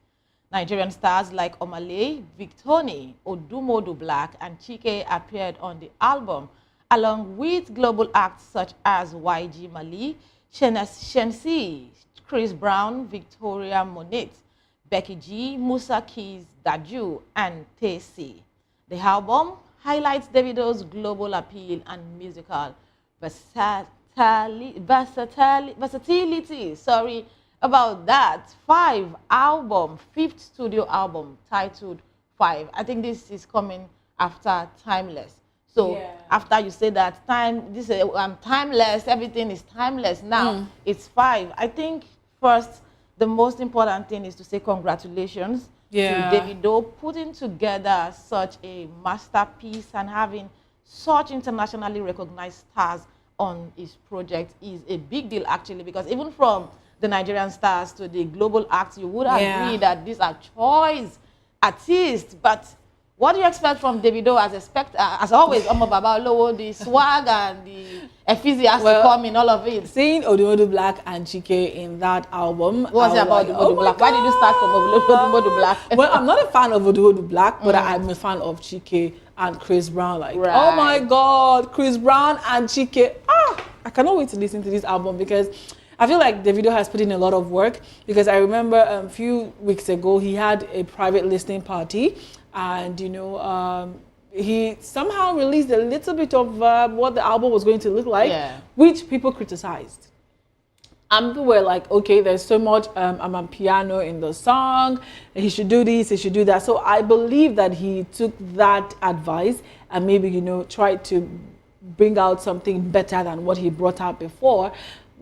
Nigerian stars like Omale, Victoni, Odumodu Black, and Chike appeared on the album, along with global acts such as YG Mali, Shensi, Chris Brown, Victoria Monet, Becky G, Musa Keys, Daju, and Tesi. The album highlights Davido's global appeal and musical versatility. About that, 5 album, 5th studio album titled 5. I think this is coming after Timeless. So after you say that this is timeless, everything is timeless. Now it's 5. I think first the most important thing is to say congratulations to Davido putting together such a masterpiece and having such internationally recognized stars on his project is a big deal actually, because even from the Nigerian stars to the global acts, you would agree that these are choice artists. But what do you expect from Davido as always, Omo Baba Olowo, the swag and the enthusiasm to come in all of it? Seeing Odumodu Black and Chike in that album. What was it about Odumodu Black? Why did you start from Odumodu Black? Well, I'm not a fan of Odumodu Black, but I'm a fan of Chike and Chris Brown. Oh my God, Chris Brown and Chike. I cannot wait to listen to this album because I feel like Davido has put in a lot of work, because I remember a few weeks ago he had a private listening party, and he somehow released a little bit of what the album was going to look like, which people criticized. And people were like, okay, there's so much piano in the song, he should do this, he should do that. So I believe that he took that advice and maybe, tried to bring out something better than what he brought out before.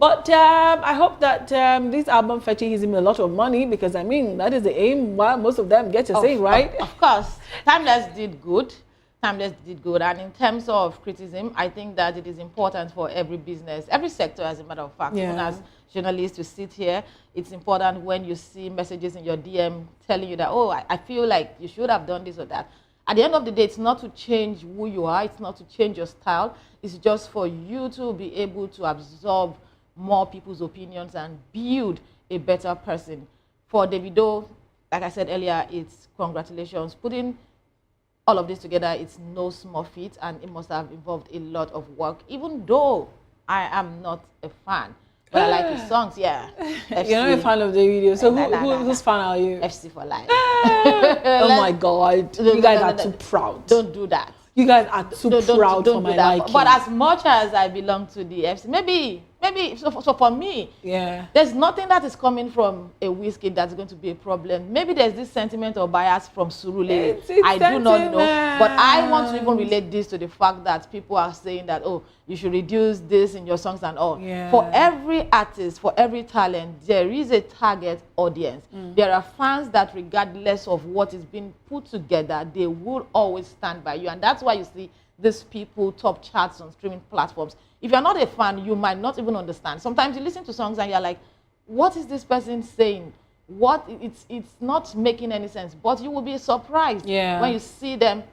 But I hope that this album fetches him a lot of money, because I mean that is the aim. Why most of them get to sing, right? Of course, Timeless did good. And in terms of criticism, I think that it is important for every business, every sector, as a matter of fact. Even as journalists, you sit here, it's important when you see messages in your DM telling you that, oh, I feel like you should have done this or that. At the end of the day, it's not to change who you are. It's not to change your style. It's just for you to be able to absorb more people's opinions and build a better person. For Davido, like I said earlier, it's congratulations. Putting all of this together, it's no small feat, and it must have involved a lot of work, even though I am not a fan. But I like his songs, You're not a fan of Davido, so whose fan are you? FC for life. Oh my God, you guys are too proud. Don't do that. You guys are too proud for my liking. But as much as I belong to the FC, maybe so for me, there's nothing that is coming from a whiskey that's going to be a problem. Maybe there's this sentiment or bias from Surulere. I do not know, but I want to even relate this to the fact that people are saying that, oh, you should reduce this in your songs and all. For every artist, for every talent, there is a target audience. There are fans that, regardless of what is being put together, they will always stand by you, and that's why you see these people top charts on streaming platforms. If you're not a fan, you might not even understand. Sometimes you listen to songs and you're like, what is this person saying? It's not making any sense. But you will be surprised when you see them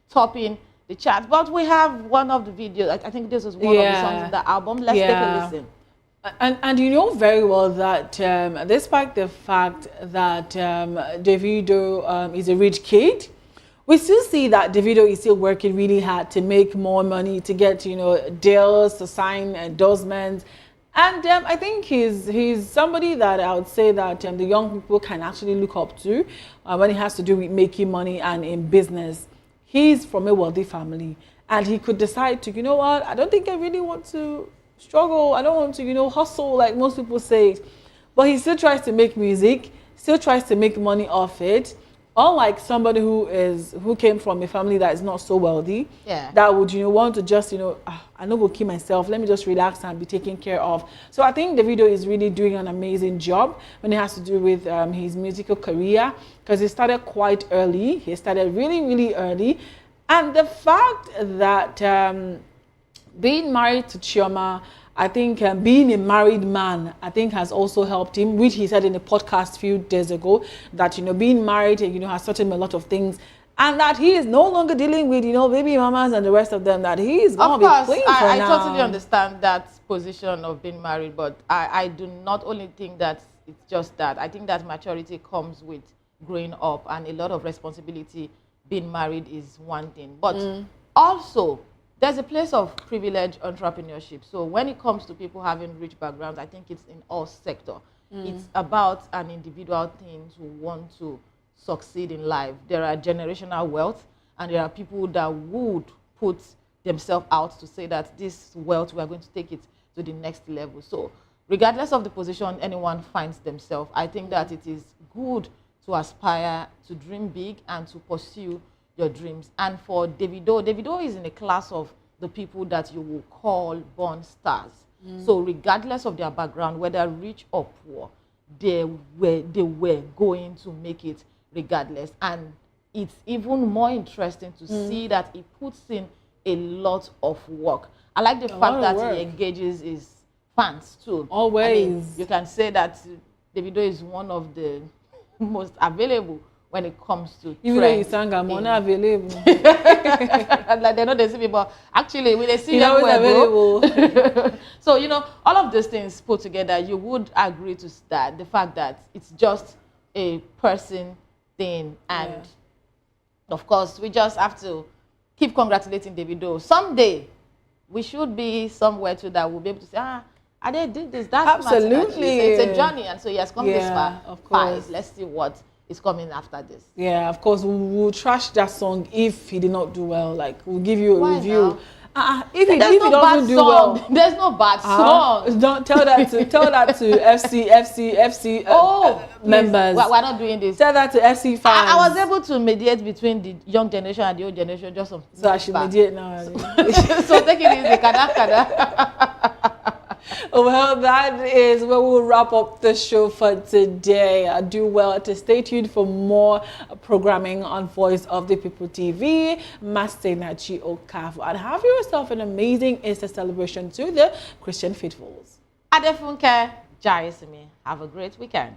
topping the charts. But we have one of the videos. I think this is one of the songs in the album. Let's take a listen. And you know very well that despite the fact that Davido is a rich kid, we still see that Davido is still working really hard to make more money, to get, you know, deals, to sign endorsements. And I think he's somebody that I would say that the young people can actually look up to when it has to do with making money and in business. He's from a wealthy family, and he could decide to, you know what, I don't think I really want to struggle. I don't want to, you know, hustle like most people say. But he still tries to make music, still tries to make money off it. Unlike somebody who came from a family that is not so wealthy, that would, you know, want to just, you know, I know, go keep myself, let me just relax and be taken care of. So I think Davido is really doing an amazing job when it has to do with his musical career, because he started quite early. He started really, really early. And the fact that being married to Chioma, I think being a married man, I think has also helped him, which he said in a podcast a few days ago, that, you know, being married, you know, has taught him a lot of things, and that he is no longer dealing with, you know, baby mamas and the rest of them, that he is going to be clean for now. I totally understand that position of being married, but I do not only think that it's just that. I think that maturity comes with growing up, and a lot of responsibility. Being married is one thing, but also, there's a place of privileged entrepreneurship. So when it comes to people having rich backgrounds, I think it's in all sectors. It's about an individual thing to want to succeed in life. There are generational wealth, and there are people that would put themselves out to say that this wealth, we are going to take it to the next level. So regardless of the position anyone finds themselves, I think that it is good to aspire, to dream big, and to pursue your dreams. And for Davido is in a class of the people that you will call born stars. So regardless of their background, whether rich or poor, they were going to make it regardless. And it's even more interesting to see that he puts in a lot of work. I like the fact that he engages his fans too. Always. I mean, you can say that Davido is one of the most available when it comes to even though you sang, I'm not available. Like they know they see me, but actually when they see them available. So, you know, all of these things put together, you would agree to that, the fact that it's just a person thing. And of course, we just have to keep congratulating Davido. Someday, we should be somewhere too that we'll be able to say, I did this, that's absolutely. It's a journey, and so he has come this far. Of course. Let's see what is coming after this. Yeah, of course, we'll trash that song if he did not do well. Like, we'll give you a review. If he doesn't do well, there's no bad song. Don't tell that to FC members. We're not doing this. Tell that to FC fans. I was able to mediate between the young generation and the old generation just some. So I should mediate now. So take it easy, kada. Well, that is where we'll wrap up the show for today. Do well to stay tuned for more programming on Voice of the People TV. Master Nachi Okafu. And have yourself an amazing Easter celebration to the Christian faithfuls. Adefunke Jaisimi. Have a great weekend.